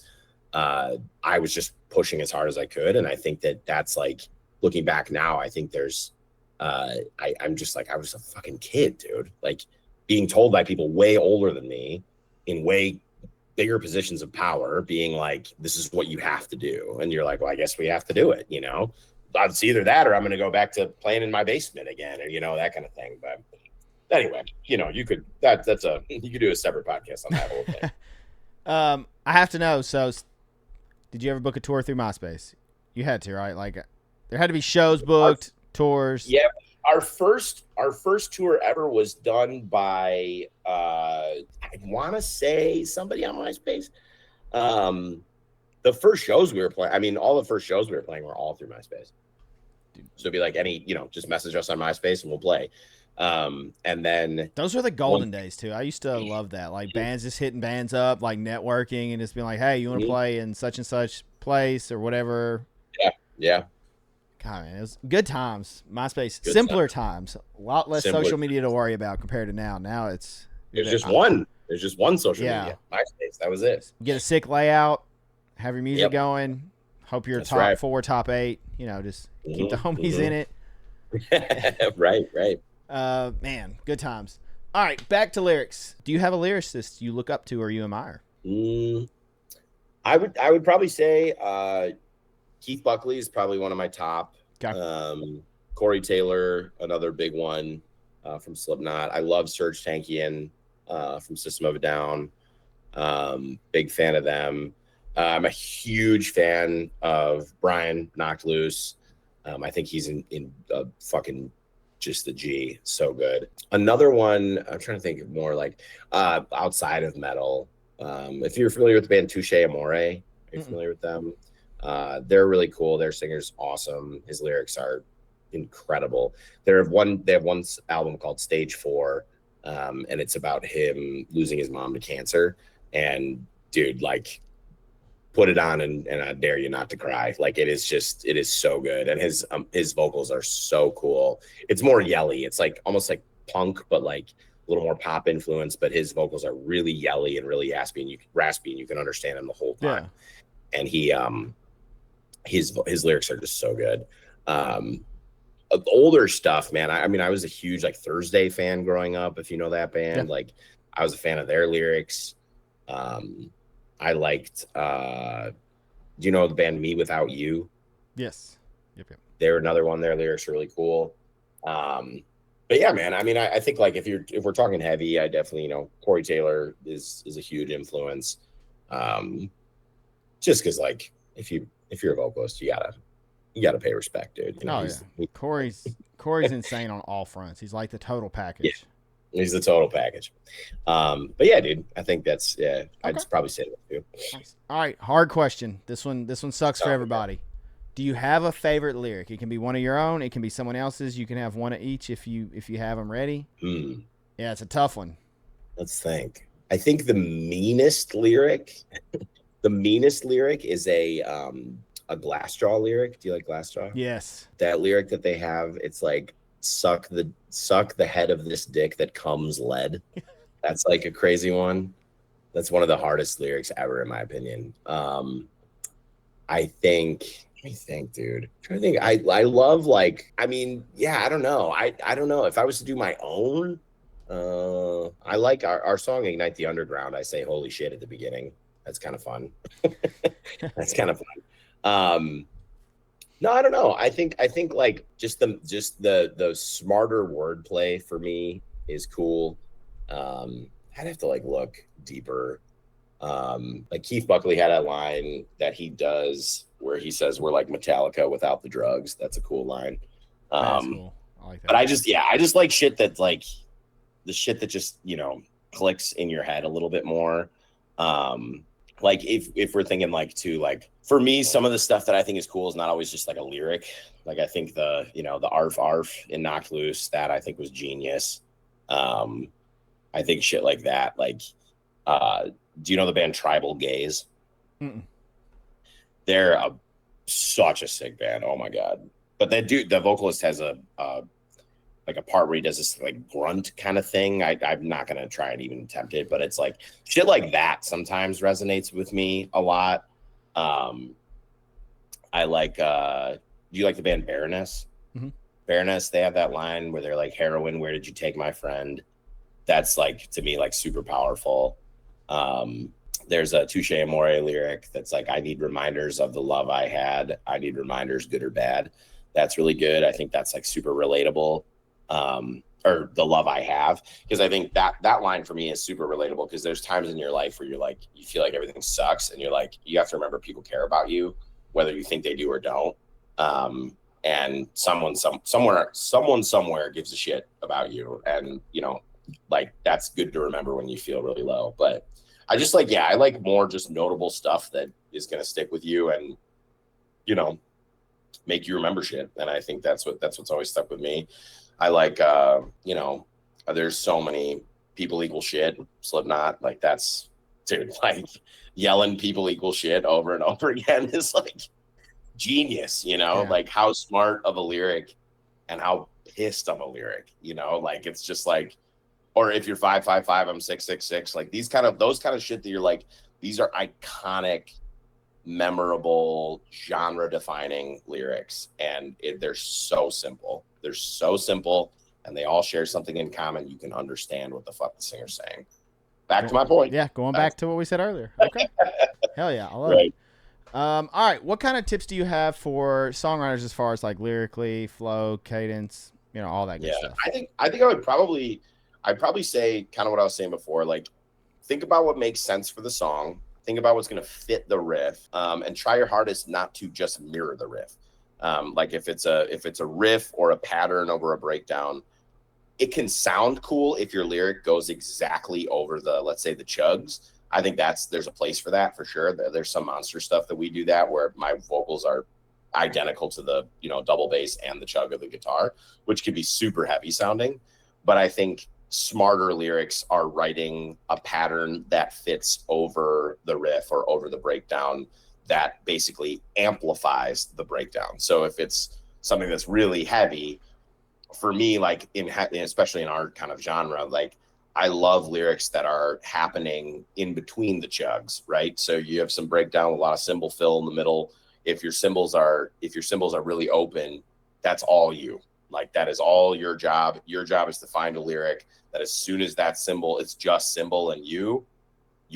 Speaker 2: I was just pushing as hard as I could. And I think that's like, looking back now, I think there's I'm just like, I was a fucking kid, dude, like being told by people way older than me in way bigger positions of power, being like, this is what you have to do. And you're like, well, I guess we have to do it, you know? It's either that or I'm going to go back to playing in my basement again, or, you know, that kind of thing. But anyway, you know, you could do a separate podcast on that whole thing.
Speaker 1: I have to know, so did you ever book a tour through MySpace? You had to, right? Like, there had to be shows booked, tours.
Speaker 2: Yeah, our first tour ever was done by I want to say somebody on MySpace. The first shows we were playing, I mean, all the first shows we were playing were all through MySpace. So it'd be like, just message us on MySpace and we'll play. And then
Speaker 1: those were the golden days too. I used to love that. Like, bands just hitting bands up, like networking and just being like, hey, you want to play in such and such place or whatever.
Speaker 2: Yeah.
Speaker 1: God, man, it was good times. MySpace, simpler times. A lot less social media to worry about compared to now. Now there's just one social media. MySpace. That was it. Get a sick layout, have your music going. Hope you're top 4, top 8. You know, just keep the homies in it.
Speaker 2: Right.
Speaker 1: Man, good times. All right, back to lyrics. Do you have a lyricist you look up to or you admire?
Speaker 2: I would probably say Keith Buckley is probably one of my top.
Speaker 1: Okay.
Speaker 2: Corey Taylor, another big one from Slipknot. I love Serj Tankian from System of a Down. Big fan of them. I'm a huge fan of Brian Knocked Loose. I think he's in fucking just the G. So good. Another one, I'm trying to think of more like outside of metal. If you're familiar with the band Touche Amore, are you familiar with them? They're really cool. Their singer's awesome. His lyrics are incredible. They have one album called Stage 4, and it's about him losing his mom to cancer. And dude, like, put it on and I dare you not to cry. Like, it is so good. And his vocals are so cool. It's more yelly. It's like almost like punk, but like a little more pop influence. But his vocals are really yelly and really raspy, and you can understand him the whole time. Yeah. And his lyrics are just so good. Older stuff, man. I mean, I was a huge like Thursday fan growing up. If you know that band, like I was a fan of their lyrics. I liked, do you know the band Me Without You?
Speaker 1: Yes. Yep.
Speaker 2: They're another one. Their lyrics are really cool. But yeah, man, I mean, I think like if we're talking heavy, I definitely, Corey Taylor is a huge influence. Just because, like, if you're a vocalist, you gotta pay respect, dude. You know,
Speaker 1: Oh yeah, Corey's insane on all fronts. He's like the total
Speaker 2: yeah,
Speaker 1: package.
Speaker 2: he's the total package. But yeah, dude, I think that's I'd
Speaker 1: Okay.
Speaker 2: probably say that too.
Speaker 1: Nice. All right, hard question. This one sucks for
Speaker 2: Oh,
Speaker 1: everybody. Do you have a favorite lyric? It can be one of your own. It can be someone else's. You can have one of each if you have them ready. Yeah, it's a tough one.
Speaker 2: Let's think. I think the meanest lyric is a Glassjaw lyric. Do you like Glassjaw?
Speaker 1: Yes.
Speaker 2: That lyric that they have, it's like suck the head of this dick that comes lead. That's like a crazy one. That's one of the hardest lyrics ever, in my opinion. I think, dude. I'm trying to think. I love, like, I mean, yeah, I don't know. I don't know. If I was to do my own, I like our song Ignite the Underground. I say holy shit at the beginning. That's kind of fun. That's kind of fun. No, I don't know. I think like just the smarter wordplay for me is cool. I'd have to like look deeper. Like Keith Buckley had a line that he does where he says we're like Metallica without the drugs. That's a cool line.
Speaker 1: That's cool. I like that.
Speaker 2: But I just like shit that's like the shit that just, you know, clicks in your head a little bit more. Like if we're thinking like to like, for me, some of the stuff that I think is cool is not always just like a lyric. Like I think the arf arf in Knocked Loose, that I think was genius. I think shit like that. Like, do you know the band Tribal Gaze?
Speaker 1: Mm-mm.
Speaker 2: They're such a sick band. Oh my God. But the vocalist has a like a part where he does this like grunt kind of thing. I'm not going to try and even attempt it, but it's like shit like that sometimes resonates with me a lot. I like, do you like the band Baroness?
Speaker 1: Mm-hmm.
Speaker 2: Baroness, they have that line where they're like, heroin, where did you take my friend? That's like, to me, like super powerful. There's a Touche Amore lyric that's like, I need reminders of the love I had. I need reminders, good or bad. That's really good. I think that's like super relatable. Or the love I have, because I think that line for me is super relatable, because there's times in your life where you're like, you feel like everything sucks, and you're like, you have to remember people care about you, whether you think they do or don't. And someone somewhere gives a shit about you, and you know, like that's good to remember when you feel really low. But I just like, I like more just notable stuff that is going to stick with you and, you know, make you remember shit. And I think that's what's always stuck with me. I like, you know, there's so many people equal shit, Slipknot, like that's, dude, like yelling people equal shit over and over again is like genius, you know, like how smart of a lyric and how pissed of a lyric, you know, like it's just like, or if you're 555, I'm 666, like those kind of shit that you're like, these are iconic, memorable, genre defining lyrics, and they're so simple. They're so simple, and they all share something in common. You can understand what the fuck the singer's saying. Back to my point.
Speaker 1: Yeah, going back to what we said earlier. Okay. Hell yeah, I love it. All right, what kind of tips do you have for songwriters as far as like lyrically, flow, cadence, you know, all that good stuff?
Speaker 2: I think I'd probably say kind of what I was saying before. Like, think about what makes sense for the song. Think about what's going to fit the riff, and try your hardest not to just mirror the riff. Like if it's a riff or a pattern over a breakdown, it can sound cool if your lyric goes exactly over the, let's say, the chugs. I think there's a place for that for sure. There's some monster stuff that we do that where my vocals are identical to the, you know, double bass and the chug of the guitar, which can be super heavy sounding. But I think smarter lyrics are writing a pattern that fits over the riff or over the breakdown that basically amplifies the breakdown. So if it's something that's really heavy, for me, like especially in our kind of genre, like I love lyrics that are happening in between the chugs, right? So you have some breakdown, a lot of cymbal fill in the middle. If your cymbals are really open, that's all you. Like that is all your job. Your job is to find a lyric that as soon as that cymbal, it's just cymbal and you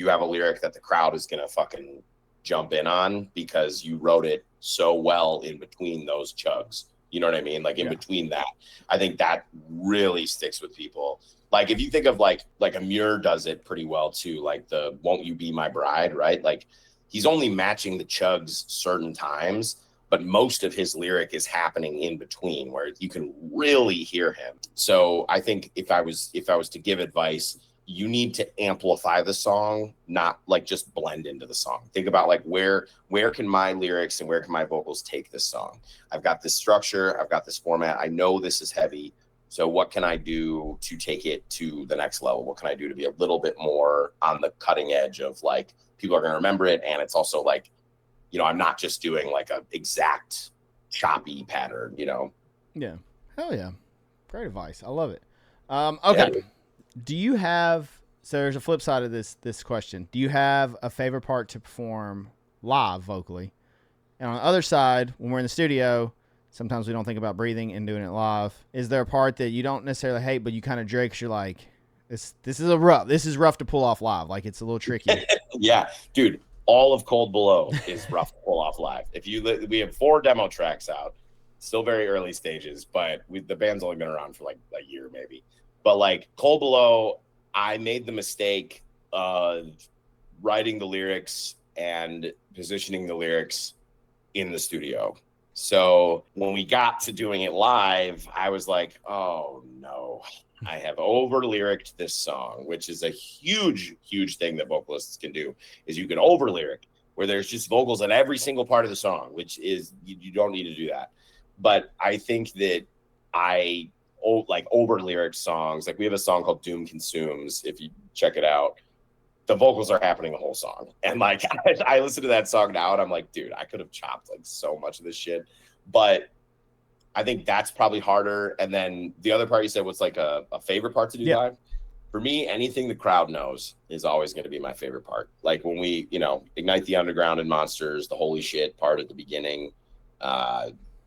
Speaker 2: have a lyric that the crowd is going to fucking jump in on because you wrote it so well in between those chugs. You know what I mean? Like in between that, I think that really sticks with people. Like if you think of like Amir does it pretty well too, like the "Won't You Be My Bride," right? Like he's only matching the chugs certain times, but most of his lyric is happening in between where you can really hear him. So I think if I was to give advice, you need to amplify the song, not like just blend into the song. Think about like where can my lyrics and where can my vocals take this song? I've got this structure, I've got this format. I know this is heavy. So what can I do to take it to the next level? What can I do to be a little bit more on the cutting edge of like people are going to remember it? And it's also like, you know, I'm not just doing like a exact choppy pattern, you know?
Speaker 1: Yeah. Hell yeah. Great advice. I love it. Okay. Yeah. Do you have, so there's a flip side of this question. Do you have a favorite part to perform live vocally? And on the other side, when we're in the studio, sometimes we don't think about breathing and doing it live. Is there a part that you don't necessarily hate, but you kind of dread because you're like, this is rough to pull off live. Like it's a little tricky.
Speaker 2: Yeah, dude, all of Cold Below is rough to pull off live. We have 4 demo tracks out, still very early stages, but the band's only been around for like a year maybe. But like Cold Below, I made the mistake of writing the lyrics and positioning the lyrics in the studio. So when we got to doing it live, I was like, oh no, I have over lyricked this song, which is a huge, huge thing that vocalists can do, is you can over lyric where there's just vocals in every single part of the song, which is, you don't need to do that. But I think that I like over lyric songs, like we have a song called Doom Consumes. If you check it out, the vocals are happening the whole song. And like, I listen to that song now and I'm like, dude, I could have chopped like so much of this shit. But I think that's probably harder. And then the other part you said was like a favorite part to do live. For me, anything the crowd knows is always going to be my favorite part. Like when we, you know, Ignite the Underground and Monsters, the holy shit part at the beginning,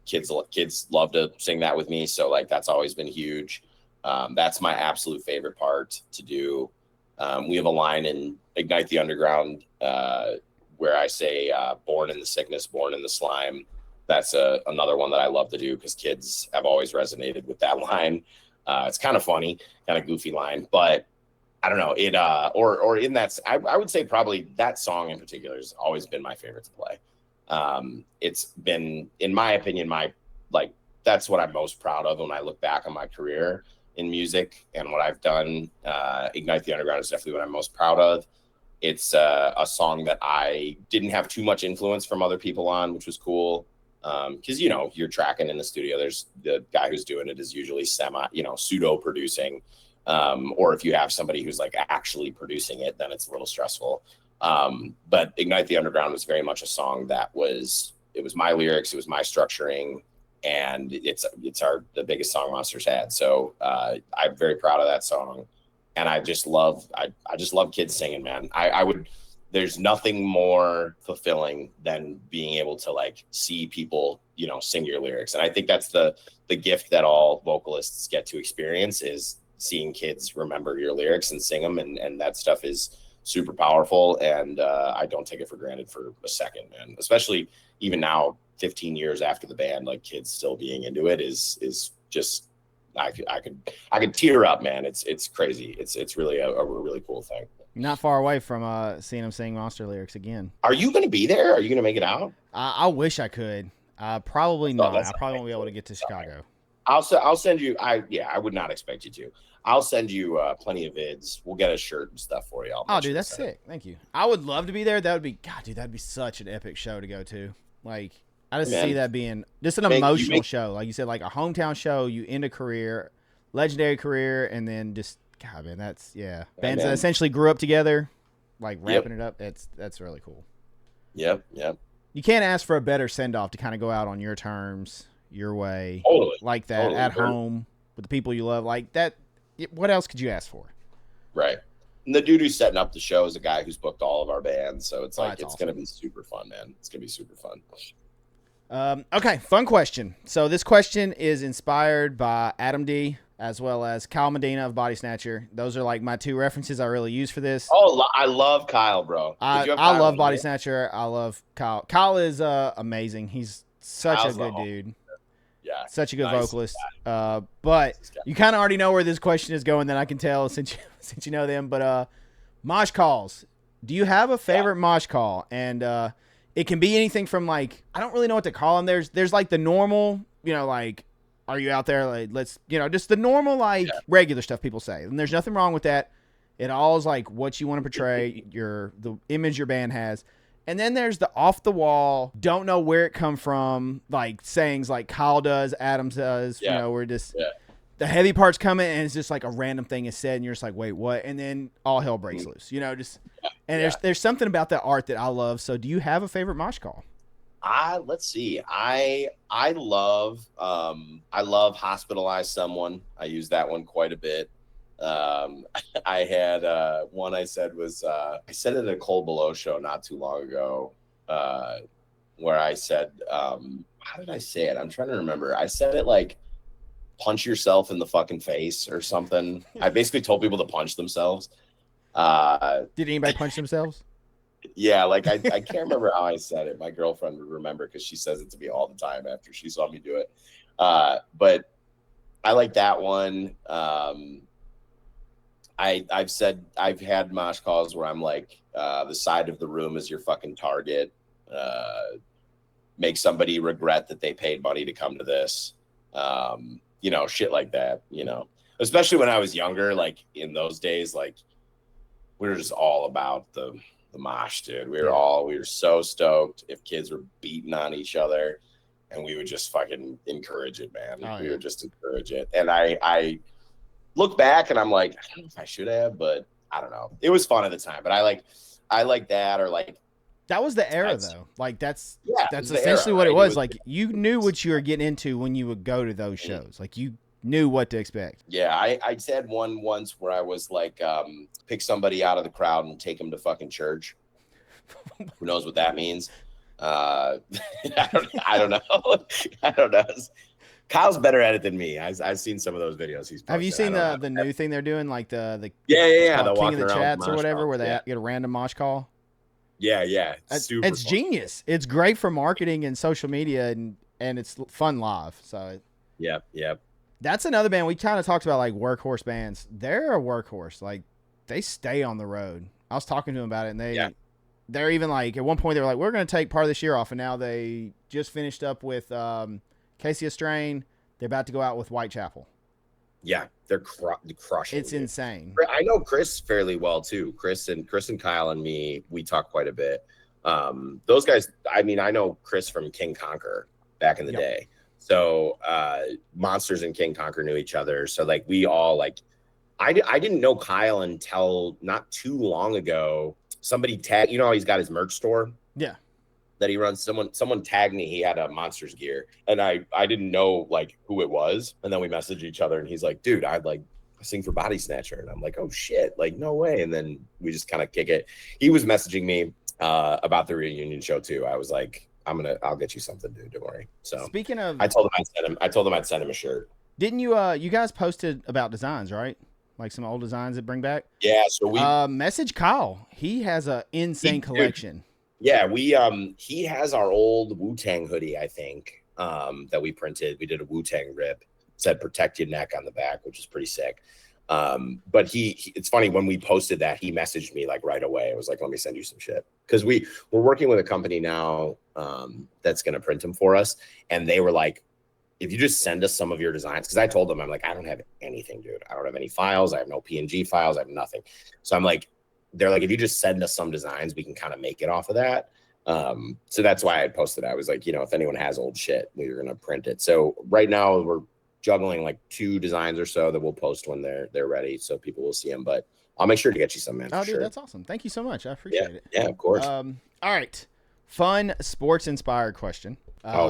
Speaker 2: kids love to sing that with me. So like, that's always been huge. That's my absolute favorite part to do. We have a line in Ignite the Underground where I say, born in the sickness, born in the slime. That's another one that I love to do because kids have always resonated with that line. It's kind of funny, kind of goofy line, but I don't know it. Or in that, I would say probably that song in particular has always been my favorite to play. It's been, in my opinion, that's what I'm most proud of when I look back on my career in music and what I've done. Ignite the Underground is definitely what I'm most proud of. It's a song that I didn't have too much influence from other people on, which was cool. Because, you know, you're tracking in the studio. There's the guy who's doing it is usually pseudo producing. Or if you have somebody who's like actually producing it, then it's a little stressful. But Ignite the Underground was very much a song that it was my lyrics, it was my structuring, and it's the biggest song Monsters had. So I'm very proud of that song. And I just love kids singing, man. There's nothing more fulfilling than being able to like see people, you know, sing your lyrics. And I think that's the gift that all vocalists get to experience, is seeing kids remember your lyrics and sing them. And that stuff is super powerful. And I don't take it for granted for a second, man. Especially even now, 15 years after the band, like kids still being into it is just, I could tear up, man. It's crazy. It's really a really cool thing.
Speaker 1: Not far away from seeing him sing Monster lyrics again.
Speaker 2: Are you going to be there? Are you going to make it out?
Speaker 1: I wish I could. Probably not. I probably won't be able to get to Chicago.
Speaker 2: I'll send you. I would not expect you to. I'll send you plenty of vids. We'll get a shirt and stuff for you.
Speaker 1: Oh, dude, that's sick. Thank you. I would love to be there. That'd be such an epic show to go to. Like, I just see that being just an emotional show. Like you said, like a hometown show. You end a career, legendary career, and then just, God, man, that's bands that essentially grew up together, like wrapping it up. That's really cool.
Speaker 2: Yep.
Speaker 1: You can't ask for a better send off to kind of go out on your terms, your way, like that at home with the people you love, like that. What else could you ask for? Right.
Speaker 2: And the dude who's setting up the show is a guy who's booked all of our bands, so it's like it's
Speaker 1: awesome.
Speaker 2: Gonna be super fun, man. It's gonna be super fun.
Speaker 1: Okay, fun question. So this question is inspired by Adam D as well as Kyle Medina of Body Snatcher. Those are like my 2 references I really use for this.
Speaker 2: Oh, I love Kyle, bro.
Speaker 1: I love Body Snatcher. I love Kyle. Kyle is amazing. He's such a good dude.
Speaker 2: Yeah.
Speaker 1: Such a good
Speaker 2: Nice.
Speaker 1: vocalist. But you kind of already know where this question is going. Then I can tell since you know them. But mosh calls. Do you have a favorite mosh call? And it can be anything from like, I don't really know what to call them. There's like the normal, like, are you out there? Like, let's, just the normal, like regular stuff people say. And there's nothing wrong with that. It all is like what you want to portray, the image your band has. And then there's the off the wall, don't know where it come from, like sayings like Kyle does, Adams does, we're just the heavy parts coming and it's just like a random thing is said and you're just like, wait, what? And then all hell breaks loose, there's something about that art that I love. So do you have a favorite mosh call?
Speaker 2: Let's see. I love Hospitalize Someone. I use that one quite a bit. I had one I said was I said it at a Cole Below show not too long ago, where I said, how did I say it? I'm trying to remember. I said it like punch yourself in the fucking face or something. I basically told people to punch themselves.
Speaker 1: Did anybody punch themselves?
Speaker 2: Yeah, like I can't remember how I said it. My girlfriend would remember because she says it to me all the time after she saw me do it. But I like that one. I've had mosh calls where I'm like, the side of the room is your fucking target. Make somebody regret that they paid money to come to this. Shit like that, especially when I was younger, like in those days, like we were just all about the mosh, dude. We were so stoked if kids were beating on each other and we would just fucking encourage it, man. We would just encourage it. And I look back and I'm like, I don't know if I should have, but I don't know. It was fun at the time, but I like that, or like
Speaker 1: that was the era though. Like that's essentially
Speaker 2: era,
Speaker 1: what
Speaker 2: right?
Speaker 1: it was. Like you knew what you were getting into when you would go to those shows. Like you knew what to expect.
Speaker 2: Yeah, I had one once where I was like, pick somebody out of the crowd and take them to fucking church. Who knows what that means? I don't know. I don't know. Kyle's better at it than me. I've seen some of those videos he's posted.
Speaker 1: Have you seen the new thing they're doing, like the
Speaker 2: the
Speaker 1: King of the Chats or whatever, where they get a random mosh call?
Speaker 2: Yeah.
Speaker 1: It's genius. It's great for marketing and social media, and it's fun live. So
Speaker 2: yep.
Speaker 1: That's another band we kind of talked about, like workhorse bands. They're a workhorse. Like they stay on the road. I was talking to them about it, and they're even like at one point they were like, we're going to take part of this year off, and now they just finished up with Casey Strain. They're about to go out with Whitechapel.
Speaker 2: Yeah, they're crushing.
Speaker 1: It's insane.
Speaker 2: I know Chris fairly well too. Chris and Kyle and me, we talk quite a bit. Those guys, I mean, I know Chris from King Conquer back in the day. So Monsters and King Conquer knew each other. So like we all like, I didn't know Kyle until not too long ago. Somebody tagged, he's got his merch store. Yeah. That he runs. Someone tagged me. He had a Monsters gear, and I didn't know like who it was. And then we messaged each other, and he's like, "Dude, I'd like sing for Body Snatcher," and I'm like, "Oh shit, like no way." And then we just kind of kick it. He was messaging me about the reunion show too. I was like, I'll get you something, dude. Don't worry. So
Speaker 1: speaking of,
Speaker 2: I told him I'd send him a shirt.
Speaker 1: Didn't you? You guys posted about designs, right? Like some old designs that bring back.
Speaker 2: Yeah. So we
Speaker 1: message Kyle. He has a insane collection.
Speaker 2: Yeah, he has our old Wu-Tang hoodie, I think, that we printed. We did a Wu-Tang rip. It said "Protect Your Neck" on the back, which is pretty sick. But it's funny, when we posted that, he messaged me like right away. It was like, let me send you some shit. Because we're working with a company now that's going to print them for us. And they were like, if you just send us some of your designs, because I told them, I'm like, I don't have anything, dude. I don't have any files. I have no PNG files. I have nothing. So I'm like, they're like, if you just send us some designs, we can kind of make it off of that. So that's why I posted. I was like, if anyone has old shit, we're going to print it. So right now we're juggling like 2 designs or so that we'll post when they're ready, so people will see them. But I'll make sure to get you some, man.
Speaker 1: Oh, dude, that's awesome. Thank you so much. I appreciate it.
Speaker 2: Yeah, of course.
Speaker 1: All right. Fun sports inspired question.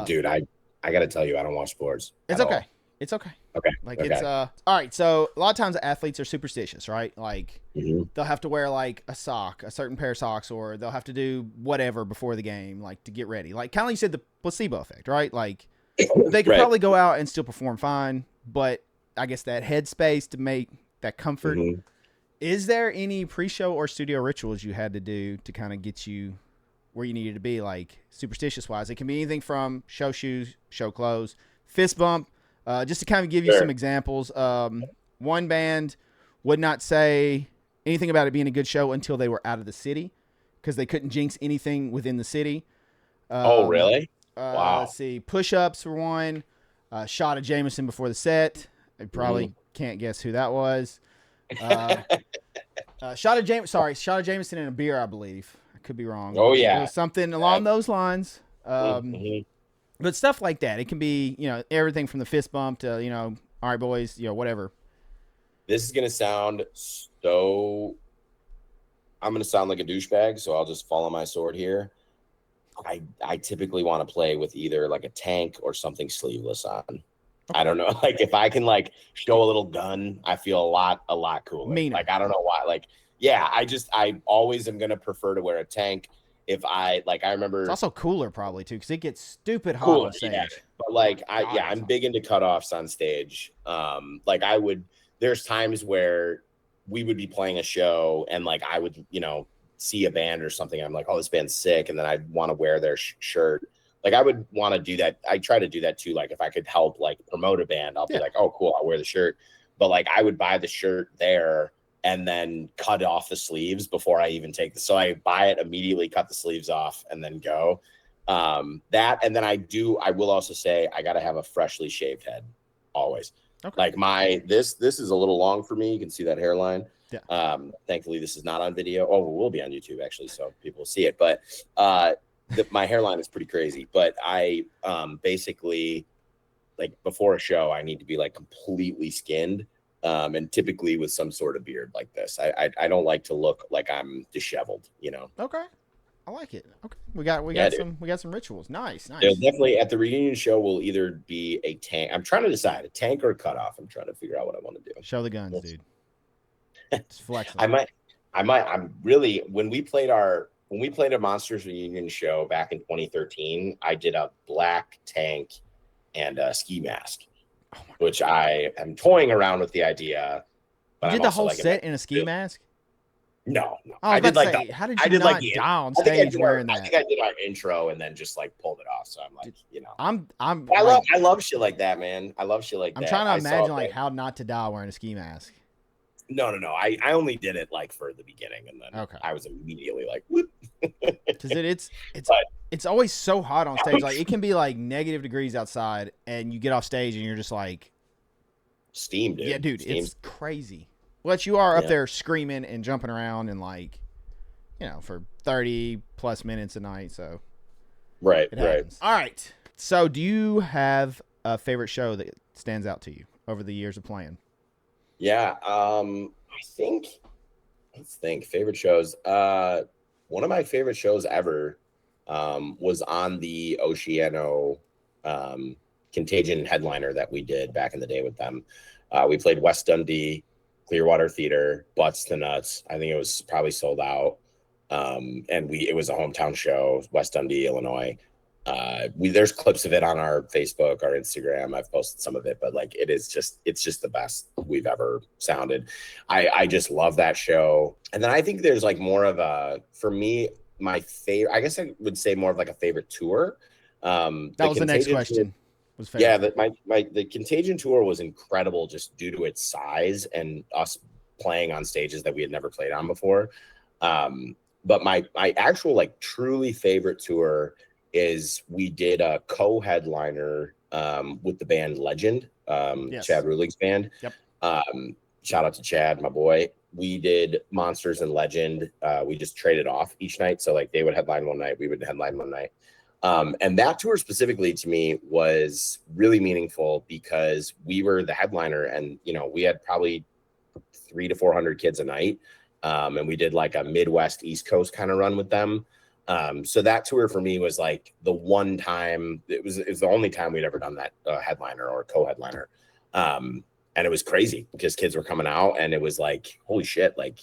Speaker 2: Dude, I got to tell you, I don't watch sports.
Speaker 1: It's okay. It's okay.
Speaker 2: Okay.
Speaker 1: Like
Speaker 2: okay.
Speaker 1: it's all right. So a lot of times athletes are superstitious, right? Like they'll have to wear like a certain pair of socks, or they'll have to do whatever before the game, like to get ready. Like kind of like you said, the placebo effect, right? Like they could probably go out and still perform fine, but I guess that headspace to make that comfort. Is there any pre-show or studio rituals you had to do to kind of get you where you needed to be, like superstitious wise? It can be anything from show shoes, show clothes, fist bump. Just to kind of give you some examples. One band would not say anything about it being a good show until they were out of the city because they couldn't jinx anything within the city.
Speaker 2: Oh, really? Wow.
Speaker 1: Let's see. Push-ups were one. Shot of Jameson before the set. I probably can't guess who that was. Shot of Jameson and a beer, I believe. I could be wrong.
Speaker 2: Oh, yeah.
Speaker 1: It was something along those lines. But stuff like that. It can be, everything from the fist bump to, all right, boys, whatever.
Speaker 2: This is going to sound so... I'm going to sound like a douchebag, so I'll just follow my sword here. I typically want to play with either like a tank or something sleeveless on. Okay. I don't know. Like if I can like show a little gun, I feel a lot cooler.
Speaker 1: Meaner.
Speaker 2: Like I don't know why. Like I always am gonna prefer to wear a tank. If I remember,
Speaker 1: it's also cooler probably too because it gets stupid hot on stage.
Speaker 2: Yeah. But like I'm big into cutoffs on stage. There's times where we would be playing a show and like I would see a band or something. I'm like, oh, this band's sick, and then I'd want to wear their shirt. Like I would want to do that. I try to do that too. Like if I could help like promote a band, I'll be like, oh, cool, I'll wear the shirt. But like I would buy the shirt there and then cut off the sleeves before I even take so I buy it immediately, cut the sleeves off, and then go. That, and then I will also say I got to have a freshly shaved head always. Okay. Like this is a little long for me. You can see that hairline. Yeah. Thankfully this is not on video. Oh, it will be on YouTube actually, so people will see it. But my hairline is pretty crazy. But I basically like before a show, I need to be like completely skinned. And typically with some sort of beard like this. I don't like to look like I'm disheveled,
Speaker 1: Okay. I like it. Okay. We got some rituals. Nice.
Speaker 2: There's definitely at the reunion show will either be a tank. I'm trying to decide a tank or a cutoff. I'm trying to figure out what I want to do.
Speaker 1: Show the guns, dude. It's flexible.
Speaker 2: I'm really when we played a Monsters reunion show back in 2013, I did a black tank and a ski mask. Which I am toying around with the idea. But
Speaker 1: you did the whole set in a ski mask?
Speaker 2: No.
Speaker 1: I did like how did you not die on stage wearing that?
Speaker 2: I think I did our intro and then just like pulled it off. So I'm like,
Speaker 1: I
Speaker 2: love shit like that, man. I love shit like that.
Speaker 1: I'm trying to imagine like how not to die wearing a ski mask.
Speaker 2: No. I only did it like for the beginning, and then I was immediately like, whoop.
Speaker 1: Because it's always so hot on stage. Like it can be like negative degrees outside, and you get off stage and you're just like
Speaker 2: steam, dude.
Speaker 1: Yeah, dude, it's crazy. But you are up there screaming and jumping around and like, for 30 plus minutes a night. So
Speaker 2: right.
Speaker 1: All right. So do you have a favorite show that stands out to you over the years of playing?
Speaker 2: Yeah. Let's think favorite shows. One of my favorite shows ever was on the Oceano Contagion headliner that we did back in the day with them. We played West Dundee, Clearwater Theater, Butts to Nuts. I think it was probably sold out. And it was a hometown show, West Dundee, Illinois. There's clips of it on our Facebook, our Instagram. I've posted some of it, but like it's just the best we've ever sounded. I just love that show. And then I think there's like more of for me, my favorite, I guess I would say more of like a favorite tour.
Speaker 1: That was the next question.
Speaker 2: Yeah, the Contagion tour was incredible just due to its size and us playing on stages that we had never played on before. But my actual like truly favorite tour is we did a co-headliner with the band Legend, Chad Rulig's band. Yep. Shout out to Chad, my boy. We did Monsters and Legend. We just traded off each night. So like they would headline one night, we would headline one night. And that tour specifically to me was really meaningful because we were the headliner and, we had probably 300 to 400 kids a night. And we did like a Midwest East Coast kind of run with them. So that tour for me was like the one time it was the only time we'd ever done that headliner or co-headliner. And it was crazy because kids were coming out and it was like, holy shit, like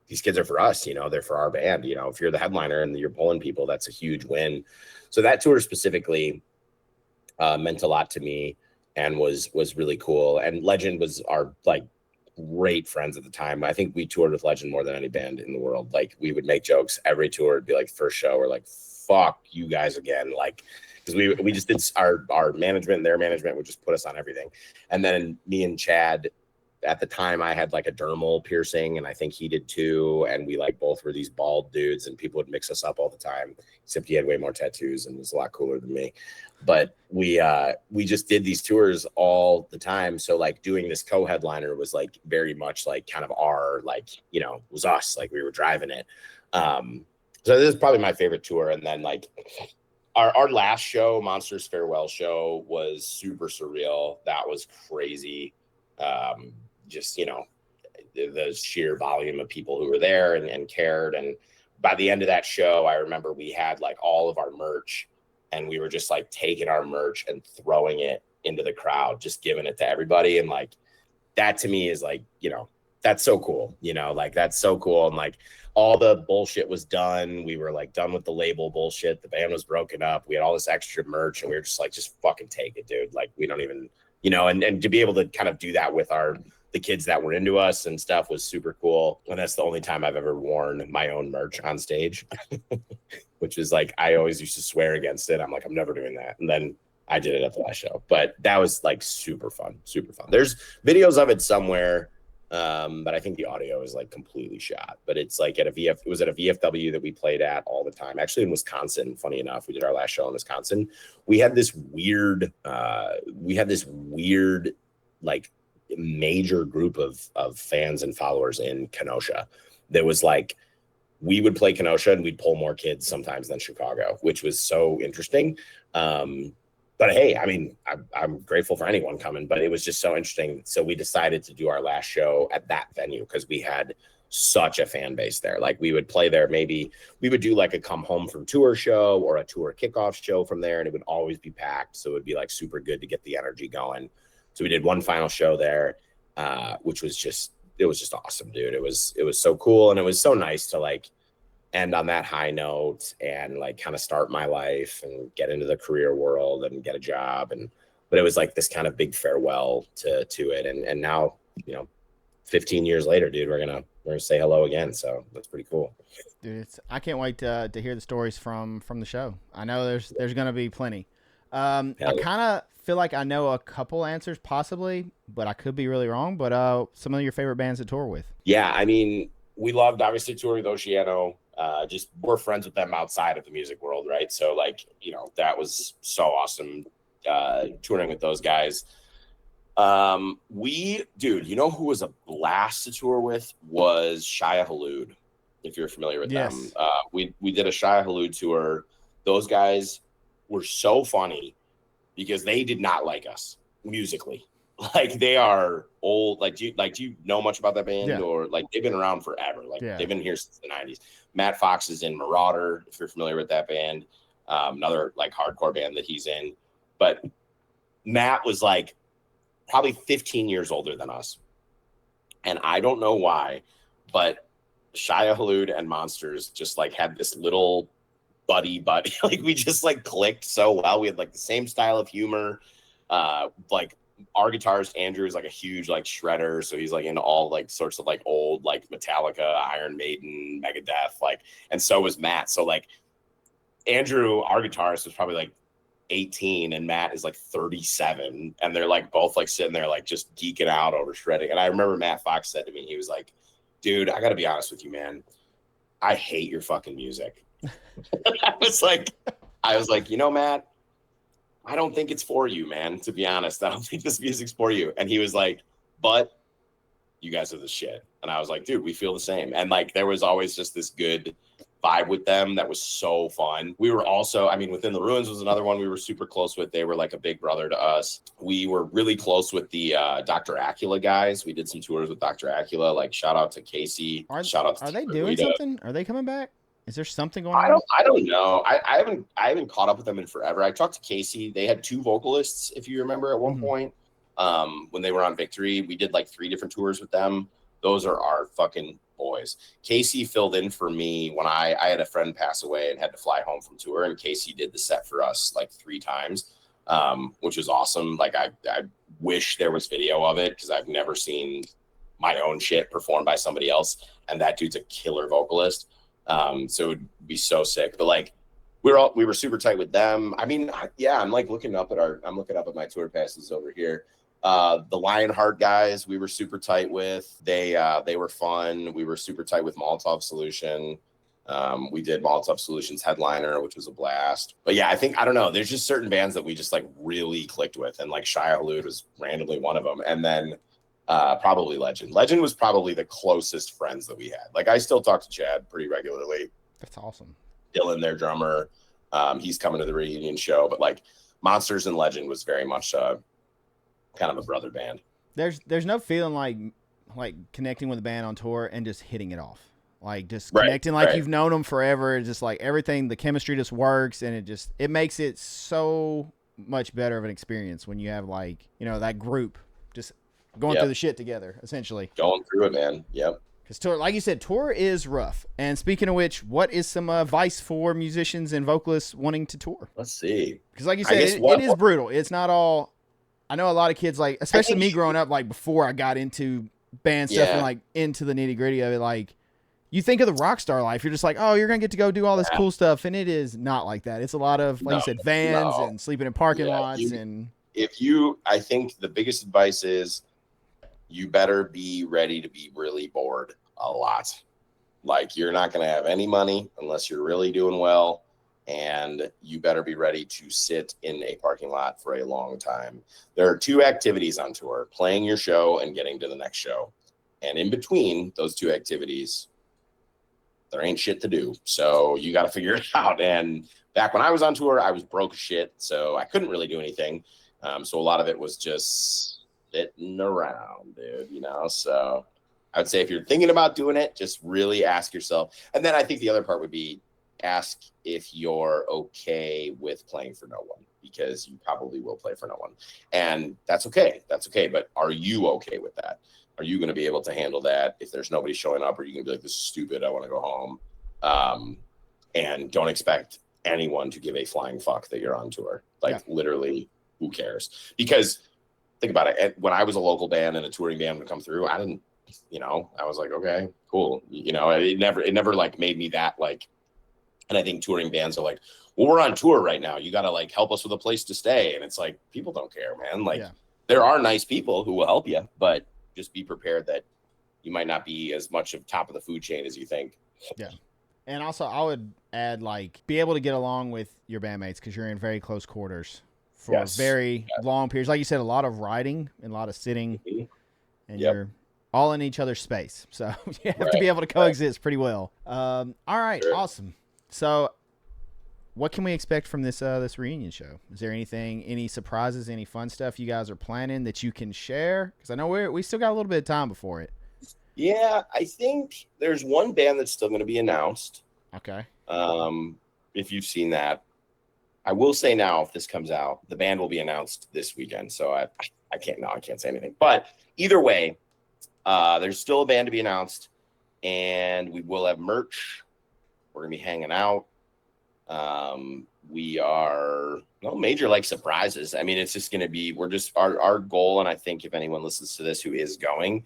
Speaker 2: these kids are for us, they're for our band. If you're the headliner and you're pulling people, that's a huge win. So that tour specifically meant a lot to me and was really cool. And Legend was our like great friends at the time. I think we toured with Legend more than any band in the world. Like we would make jokes every tour. It'd be like first show, we're like, fuck you guys again. Like, because we just did our management and their management would just put us on everything. And then me and Chad, at the time, I had like a dermal piercing, and I think he did too. And we like both were these bald dudes, and people would mix us up all the time. Except he had way more tattoos and was a lot cooler than me. But we just did these tours all the time. So like doing this co-headliner was like very much like kind of our like, you know, was us, like we were driving it. So this is probably my favorite tour. And then like our last show, Monsters Farewell show, was super surreal. That was crazy. Just, you know, the sheer volume of people who were there and cared. And by the end of that show, I remember we had like all of our merch, and we were just like taking our merch and throwing it into the crowd, just giving it to everybody. And like, that to me is like, you know, that's so cool, you know, like that's so cool. And like all the bullshit was done. We were like done with the label bullshit. The band was broken up. We had all this extra merch, and we were just like, just fucking take it, dude. Like, we don't even, you know, and to be able to kind of do that with the kids that were into us and stuff was super cool. And that's the only time I've ever worn my own merch on stage, which is like, I always used to swear against it. I'm like, I'm never doing that. And then I did it at the last show, but that was like super fun, super fun. There's videos of it somewhere. But I think the audio is like completely shot, but it's like it was at a VFW that we played at all the time. Actually in Wisconsin, funny enough, we did our last show in Wisconsin. We had this weird like major group of fans and followers in Kenosha. There was like, we would play Kenosha and we'd pull more kids sometimes than Chicago, which was so interesting. But hey, I mean, I'm grateful for anyone coming, but it was just so interesting. So we decided to do our last show at that venue because we had such a fan base there. Like we would play there. Maybe we would do like a come home from tour show or a tour kickoff show from there, and it would always be packed. So it would be like super good to get the energy going. So we did one final show there, which was just, it was just awesome, dude. It was so cool. And it was so nice to like end on that high note and like kind of start my life and get into the career world and get a job. But it was like this kind of big farewell to it. And now, you know, 15 years later, dude, we're gonna say hello again. So that's pretty cool.
Speaker 1: Dude, I can't wait to hear the stories from the show. I know there's gonna be plenty. I kind of feel like I know a couple answers possibly, but I could be really wrong. But some of your favorite bands to tour with?
Speaker 2: Yeah, I mean, we loved obviously touring with Oceano. Just we're friends with them outside of the music world, right? So like, you know, that was so awesome touring with those guys. Dude, you know who was a blast to tour with was Shia Halud, if you're familiar with them. We did a Shia Halud tour. Those guys were so funny because they did not like us musically. Like they are old. Like do you know much about that band? Or like they've been around forever. Like they've been here since the 90s. Matt Fox is in Marauder, if you're familiar with that band. Another like hardcore band that he's in. But Matt was like probably 15 years older than us. And I don't know why, but Shia Halud and Monsters just like had this little buddy. Like we just like clicked so well. We had like the same style of humor. Like our guitarist Andrew is like a huge like shredder, so he's like into all like sorts of like old like Metallica, Iron Maiden, Megadeth, like, and so was Matt. So like Andrew, our guitarist, was probably like 18 and Matt is like 37, and they're like both like sitting there like just geeking out over shredding. And I remember Matt Fox said to me, he was like, dude, I gotta be honest with you, man, I hate your fucking music. I was like, you know, Matt, I don't think it's for you, man. To be honest, I don't think this music's for you. And he was like, but you guys are the shit. And I was like, dude, we feel the same. And like, there was always just this good vibe with them that was so fun. We were also, I mean, Within the Ruins was another one we were super close with. They were like a big brother to us. We were really close with the Dr. Acula guys. We did some tours with Dr. Acula. Like, shout out to Casey. Shout out to
Speaker 1: Are they doing something? Are they coming back? Is there something going on?
Speaker 2: I don't know. I haven't caught up with them in forever. I talked to Casey. They had 2 vocalists, if you remember, at one point. When they were on Victory, we did like 3 different tours with them. Those are our fucking boys. Casey filled in for me when I had a friend pass away and had to fly home from tour, and Casey did the set for us like 3 times, which was awesome. Like I wish there was video of it because I've never seen my own shit performed by somebody else, and that dude's a killer vocalist. So it would be so sick. But like we were super tight with them. I mean, yeah, I'm looking up at my tour passes over here. The Lionheart guys, we were super tight with. They were fun. We were super tight with Molotov Solution. We did Molotov Solutions Headliner, which was a blast. But yeah, I don't know. There's just certain bands that we just like really clicked with, and like Shia Hulud was randomly one of them. And then probably Legend. Legend was probably the closest friends that we had. Like I still talk to Chad pretty regularly.
Speaker 1: That's awesome.
Speaker 2: Dylan, their drummer, he's coming to the reunion show. But like Monsters and Legend was very much kind of a brother band.
Speaker 1: There's no feeling like connecting with a band on tour and just hitting it off. Like just connecting like you've known them forever. It's just like everything, the chemistry just works, and it makes it so much better of an experience when you have like, you know, that group just going through the shit together, essentially.
Speaker 2: Going through it, man. Yep.
Speaker 1: Because tour, like you said, tour is rough. And speaking of which, what is some advice for musicians and vocalists wanting to tour?
Speaker 2: Let's see.
Speaker 1: Because like you said, it is brutal. It's not all. I know a lot of kids, like, especially me growing up, like before I got into band stuff and like into the nitty gritty of it, like you think of the rock star life, you're just like, oh, you're gonna get to go do all this cool stuff, and it is not like that. It's a lot of, like you said, vans and sleeping in parking lots.
Speaker 2: I think the biggest advice is you better be ready to be really bored a lot. Like you're not gonna have any money unless you're really doing well. And you better be ready to sit in a parking lot for a long time. There are two activities on tour: playing your show and getting to the next show. And in between those two activities, there ain't shit to do. So you got to figure it out. And back when I was on tour, I was broke as shit. So I couldn't really do anything. So a lot of it was just sitting around, dude, you know? So I would say if you're thinking about doing it, just really ask yourself. And then I think the other part would be, ask if you're okay with playing for no one, because you probably will play for no one. And that's okay. That's okay. But are you okay with that? Are you going to be able to handle that if there's nobody showing up? Or are you going to be like, this is stupid, I want to go home? And don't expect anyone to give a flying fuck that you're on tour. Like literally, who cares? Because think about it. When I was a local band and a touring band would come through, I didn't, you know, I was like, okay, cool. You know, it never like made me that like. And I think touring bands are like, well, we're on tour right now. You got to like help us with a place to stay. And it's like, people don't care, man. Like there are nice people who will help you, but just be prepared that you might not be as much of top of the food chain as you think.
Speaker 1: Yeah. And also I would add, like, be able to get along with your bandmates, because you're in very close quarters for very long periods. Like you said, a lot of riding and a lot of sitting, and you're all in each other's space. So you have to be able to coexist pretty well. All right. Sure. Awesome. So what can we expect from this this reunion show? Is there any surprises, any fun stuff you guys are planning that you can share? Because I know we still got a little bit of time before it.
Speaker 2: Yeah, I think there's one band that's still going to be announced.
Speaker 1: Okay.
Speaker 2: If you've seen that, I will say now, if this comes out, the band will be announced this weekend. So I can't say anything. But either way, there's still a band to be announced, and we will have merch. We're gonna be hanging out. We are no major like surprises. I mean, it's just gonna be, we're just our goal. And I think if anyone listens to this who is going,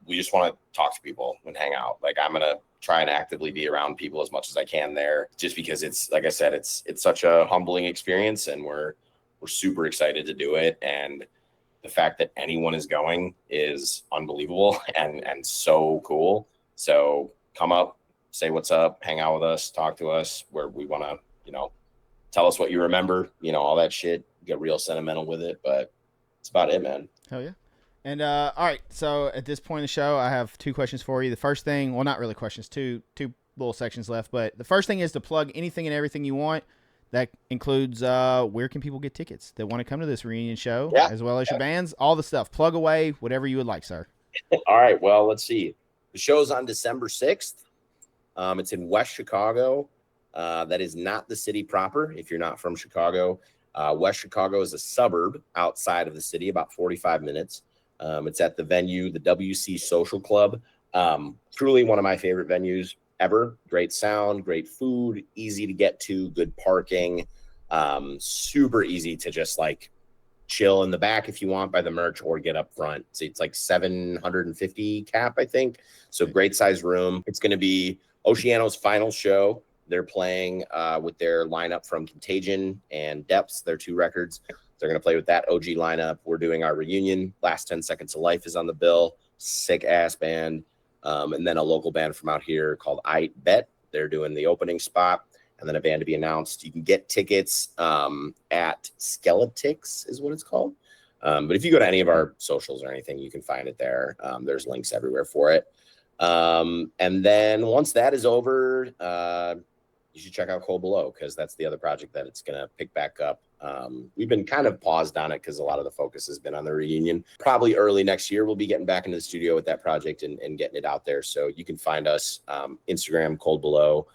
Speaker 2: we just want to talk to people and hang out. Like I'm gonna try and actively be around people as much as I can there, just because it's, like I said, it's such a humbling experience, and we're super excited to do it. And the fact that anyone is going is unbelievable and so cool. So come up, say what's up, hang out with us, talk to us, where we want to, you know, tell us what you remember, you know, all that shit, get real sentimental with it. But it's about it, man.
Speaker 1: Hell yeah. And all right, so at this point in the show, I have two questions for you. The first thing, well, not really questions, two little sections left, but the first thing is to plug anything and everything you want. That includes where can people get tickets that want to come to this reunion show, as well as your bands, all the stuff. Plug away, whatever you would like, sir.
Speaker 2: All right, well, let's see. The show's on December 6th. It's in West Chicago. That is not the city proper if you're not from Chicago. West Chicago is a suburb outside of the city, about 45 minutes. It's at the venue, the WC Social Club. Truly one of my favorite venues ever. Great sound, great food, easy to get to, good parking, super easy to just like chill in the back if you want by the merch, or get up front. So it's like 750 cap, I think. So great size room. It's going to be Oceano's final show. They're playing with their lineup from Contagion and Depths, their 2 records. They're going to play with that OG lineup. We're doing our reunion. Last 10 Seconds of Life is on the bill. Sick ass band. And then a local band from out here called I Bet. They're doing the opening spot. And then a band to be announced. You can get tickets at Skeletix is what it's called. But if you go to any of our socials or anything, you can find it there. There's links everywhere for it. And then once that is over, you should check out Cold Below, because that's the other project that it's going to pick back up. We've been kind of paused on it because a lot of the focus has been on the reunion. Probably early next year, we'll be getting back into the studio with that project and getting it out there. So you can find us Instagram, Cold Below.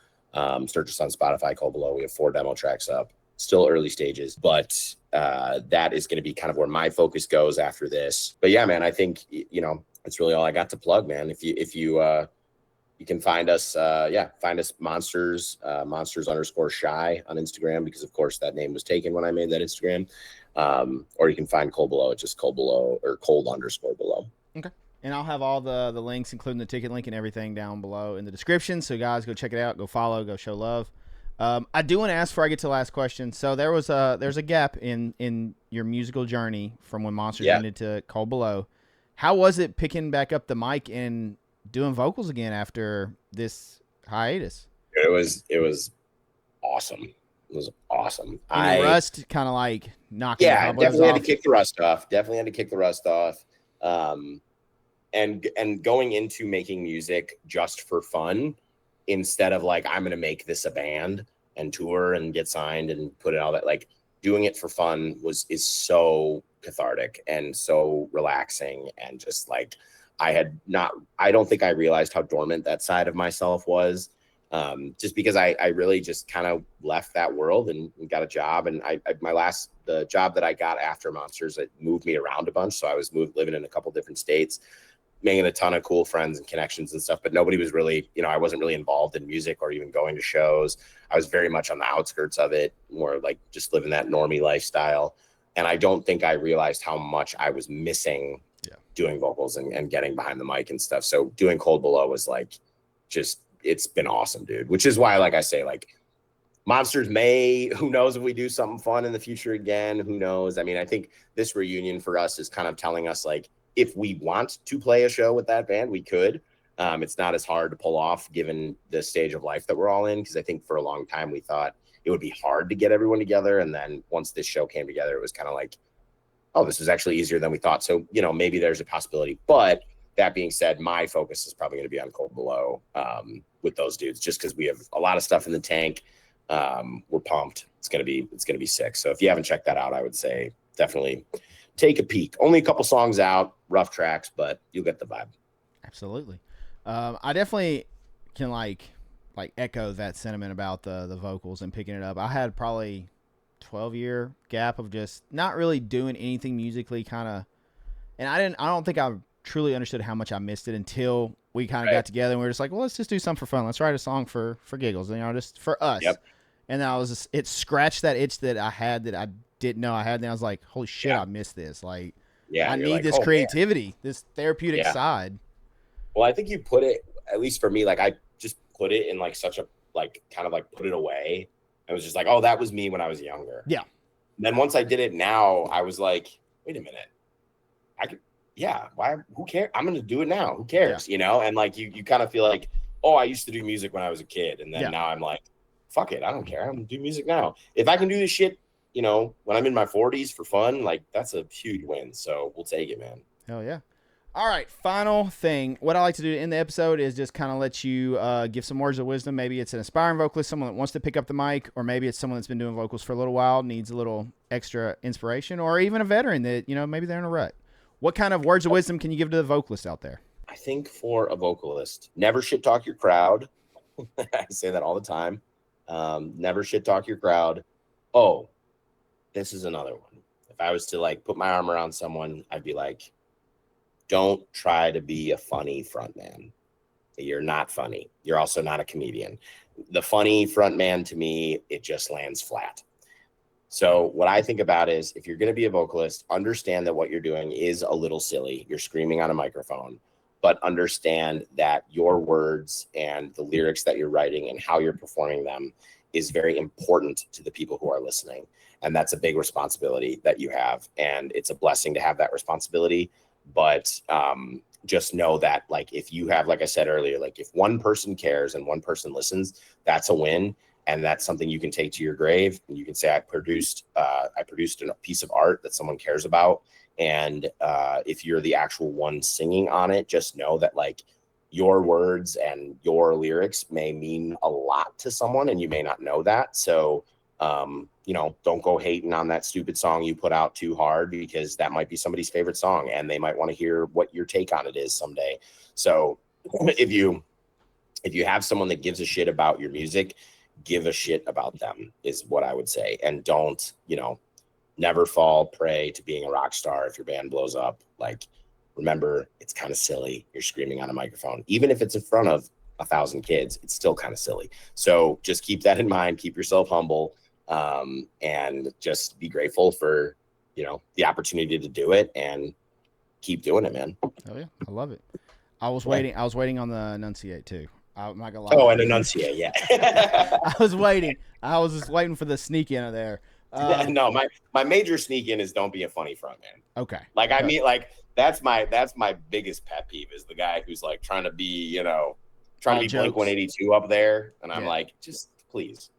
Speaker 2: Search us on Spotify, Cold Below. We have 4 demo tracks up. Still early stages, but that is going to be kind of where my focus goes after this. But yeah, man, I think, you know, that's really all I got to plug, man. If you can find us, find us monsters _shy on Instagram, because of course that name was taken when I made that Instagram. Or you can find Cold Below at just Cold Below or Cold_Below.
Speaker 1: Okay. And I'll have all the links, including the ticket link and everything, down below in the description. So guys, go check it out, go follow, go show love. I do want to ask before I get to the last question. So there's a gap in your musical journey from when Monsters ended to Cold Below. How was it picking back up the mic and doing vocals again after this hiatus?
Speaker 2: It was awesome. It was awesome.
Speaker 1: Rust kind of like knocking.
Speaker 2: Yeah, definitely had to kick the rust off. And going into making music just for fun, instead of like, I'm going to make this a band and tour and get signed and put it all that, like doing it for fun is so cathartic and so relaxing. And just like, I don't think I realized how dormant that side of myself was. Just because I really just kind of left that world and got a job. And the job that I got after Monsters, it moved me around a bunch. So I was living in a couple different states, making a ton of cool friends and connections and stuff, but nobody was really, I wasn't really involved in music or even going to shows. I was very much on the outskirts of it, more like just living that normie lifestyle. And I don't think I realized how much I was missing doing vocals and getting behind the mic and stuff. So doing Cold Below was like, it's been awesome, dude. Which is why, like I say, like Monsters who knows if we do something fun in the future again, who knows? I mean, I think this reunion for us is kind of telling us like, if we want to play a show with that band, we could. It's not as hard to pull off given the stage of life that we're all in. Because I think for a long time we thought it would be hard to get everyone together. And then once this show came together, it was kind of like, oh, this is actually easier than we thought. So, maybe there's a possibility. But that being said, my focus is probably going to be on Cold Below with those dudes, just because we have a lot of stuff in the tank. We're pumped. It's gonna be sick. So if you haven't checked that out, I would say definitely take a peek. Only a couple songs out, rough tracks, but you'll get the vibe.
Speaker 1: Absolutely. I definitely can like echo that sentiment about the vocals and picking it up. I had probably 12-year gap of just not really doing anything musically, kind of, and I don't think I truly understood how much I missed it until we kind of got together and we were just like, well, let's just do something for fun. Let's write a song for giggles, just for us. Yep. And then it scratched that itch that I had that I didn't know I had. And I was like, holy shit, I missed this. Like, I need this creativity, this therapeutic side.
Speaker 2: Well, I think you put it, at least for me, like I just put it in like such a, like kind of like put it away. I was just like, oh, that was me when I was younger.
Speaker 1: Yeah.
Speaker 2: And then once I did it now, I was like, wait a minute. Why? Who cares? I'm going to do it now. Who cares? And like, you kind of feel like, oh, I used to do music when I was a kid. And then now I'm like, fuck it. I don't care. I'm going to do music now. If I can do this shit, when I'm in my 40s for fun, like that's a huge win. So we'll take it, man.
Speaker 1: Hell yeah. All right. Final thing. What I like to do in the episode is just kind of let you give some words of wisdom. Maybe it's an aspiring vocalist, someone that wants to pick up the mic, or maybe it's someone that's been doing vocals for a little while, needs a little extra inspiration, or even a veteran that, maybe they're in a rut. What kind of words of wisdom can you give to the vocalists out there?
Speaker 2: I think for a vocalist, never shit talk your crowd. I say that all the time. Never shit talk your crowd. Oh, this is another one. If I was to like put my arm around someone, I'd be like, don't try to be a funny frontman. You're not funny. You're also not a comedian. The funny frontman, to me, it just lands flat. So what I think about is, if you're going to be a vocalist, understand that what you're doing is a little silly. You're screaming on a microphone. but understand that your words and the lyrics that you're writing and how you're performing them is very important to the people who are listening. And that's a big responsibility that you have. And it's a blessing to have that responsibility. But just know that, like, if you have, like I said earlier, like if one person cares and one person listens, that's a win. And that's something you can take to your grave. And you can say, I produced a piece of art that someone cares about. And if you're the actual one singing on it, just know that, like, your words and your lyrics may mean a lot to someone, and you may not know that. So, you know, don't go hating on that stupid song you put out too hard, because that might be somebody's favorite song and they might want to hear what your take on it is someday. So if you have someone that gives a shit about your music, give a shit about them is what I would say. And don't, you know, never fall prey to being a rock star. If your band blows up, like, remember, it's kind of silly. You're screaming on a microphone, even if it's in front of 1,000 kids, it's still kind of silly. So just keep that in mind, keep yourself humble, and just be grateful for, you know, the opportunity to do it, and keep doing it, man.
Speaker 1: Oh yeah, I love it. I was waiting on the enunciate too. I'm not gonna lie.
Speaker 2: Oh, and enunciate, yeah.
Speaker 1: I was waiting. I was just waiting for the sneak in of there.
Speaker 2: No, my major sneak in is don't be a funny front man.
Speaker 1: Okay.
Speaker 2: Like, I mean, like, that's my biggest pet peeve, is the guy who's like trying to be, you know, trying to be Blink 182 up there. And I'm like, just please.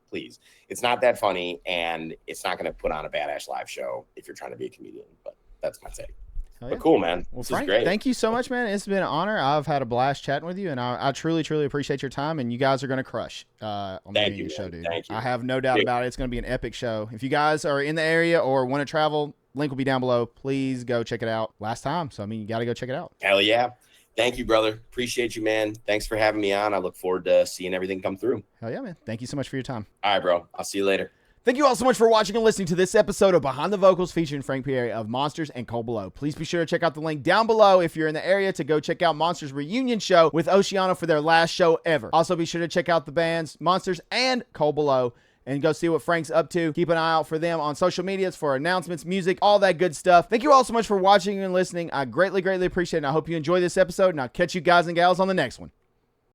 Speaker 2: It's not that funny, and it's not going to put on a badass live show if you're trying to be a comedian. But that's my take.
Speaker 1: Yeah.
Speaker 2: But cool, man.
Speaker 1: Well,
Speaker 2: this
Speaker 1: Frank,
Speaker 2: is great.
Speaker 1: Thank you so much, man. It's been an honor. I've had a blast chatting with you, and I truly, truly appreciate your time. And you guys are going to crush on the reunion show, dude.
Speaker 2: Thank you.
Speaker 1: I have no doubt about it. It's going to be an epic show. If you guys are in the area or want to travel, link will be down below. Please go check it out. Last time, so I mean, you got to go check it out.
Speaker 2: Hell yeah. Thank you, brother. Appreciate you, man. Thanks for having me on. I look forward to seeing everything come through.
Speaker 1: Hell yeah, man. Thank you so much for your time.
Speaker 2: All right, bro. I'll see you later.
Speaker 1: Thank you all so much for watching and listening to this episode of Behind the Vocals featuring Frank Pierri of Monsters and Cold Below. Please be sure to check out the link down below if you're in the area to go check out Monsters' reunion show with Oceano for their last show ever. Also, be sure to check out the bands Monsters and Cold Below and go see what Frank's up to. Keep an eye out for them on social medias for announcements, music, all that good stuff. Thank you all so much for watching and listening. I greatly, greatly appreciate it. And I hope you enjoy this episode, and I'll catch you guys and gals on the next one.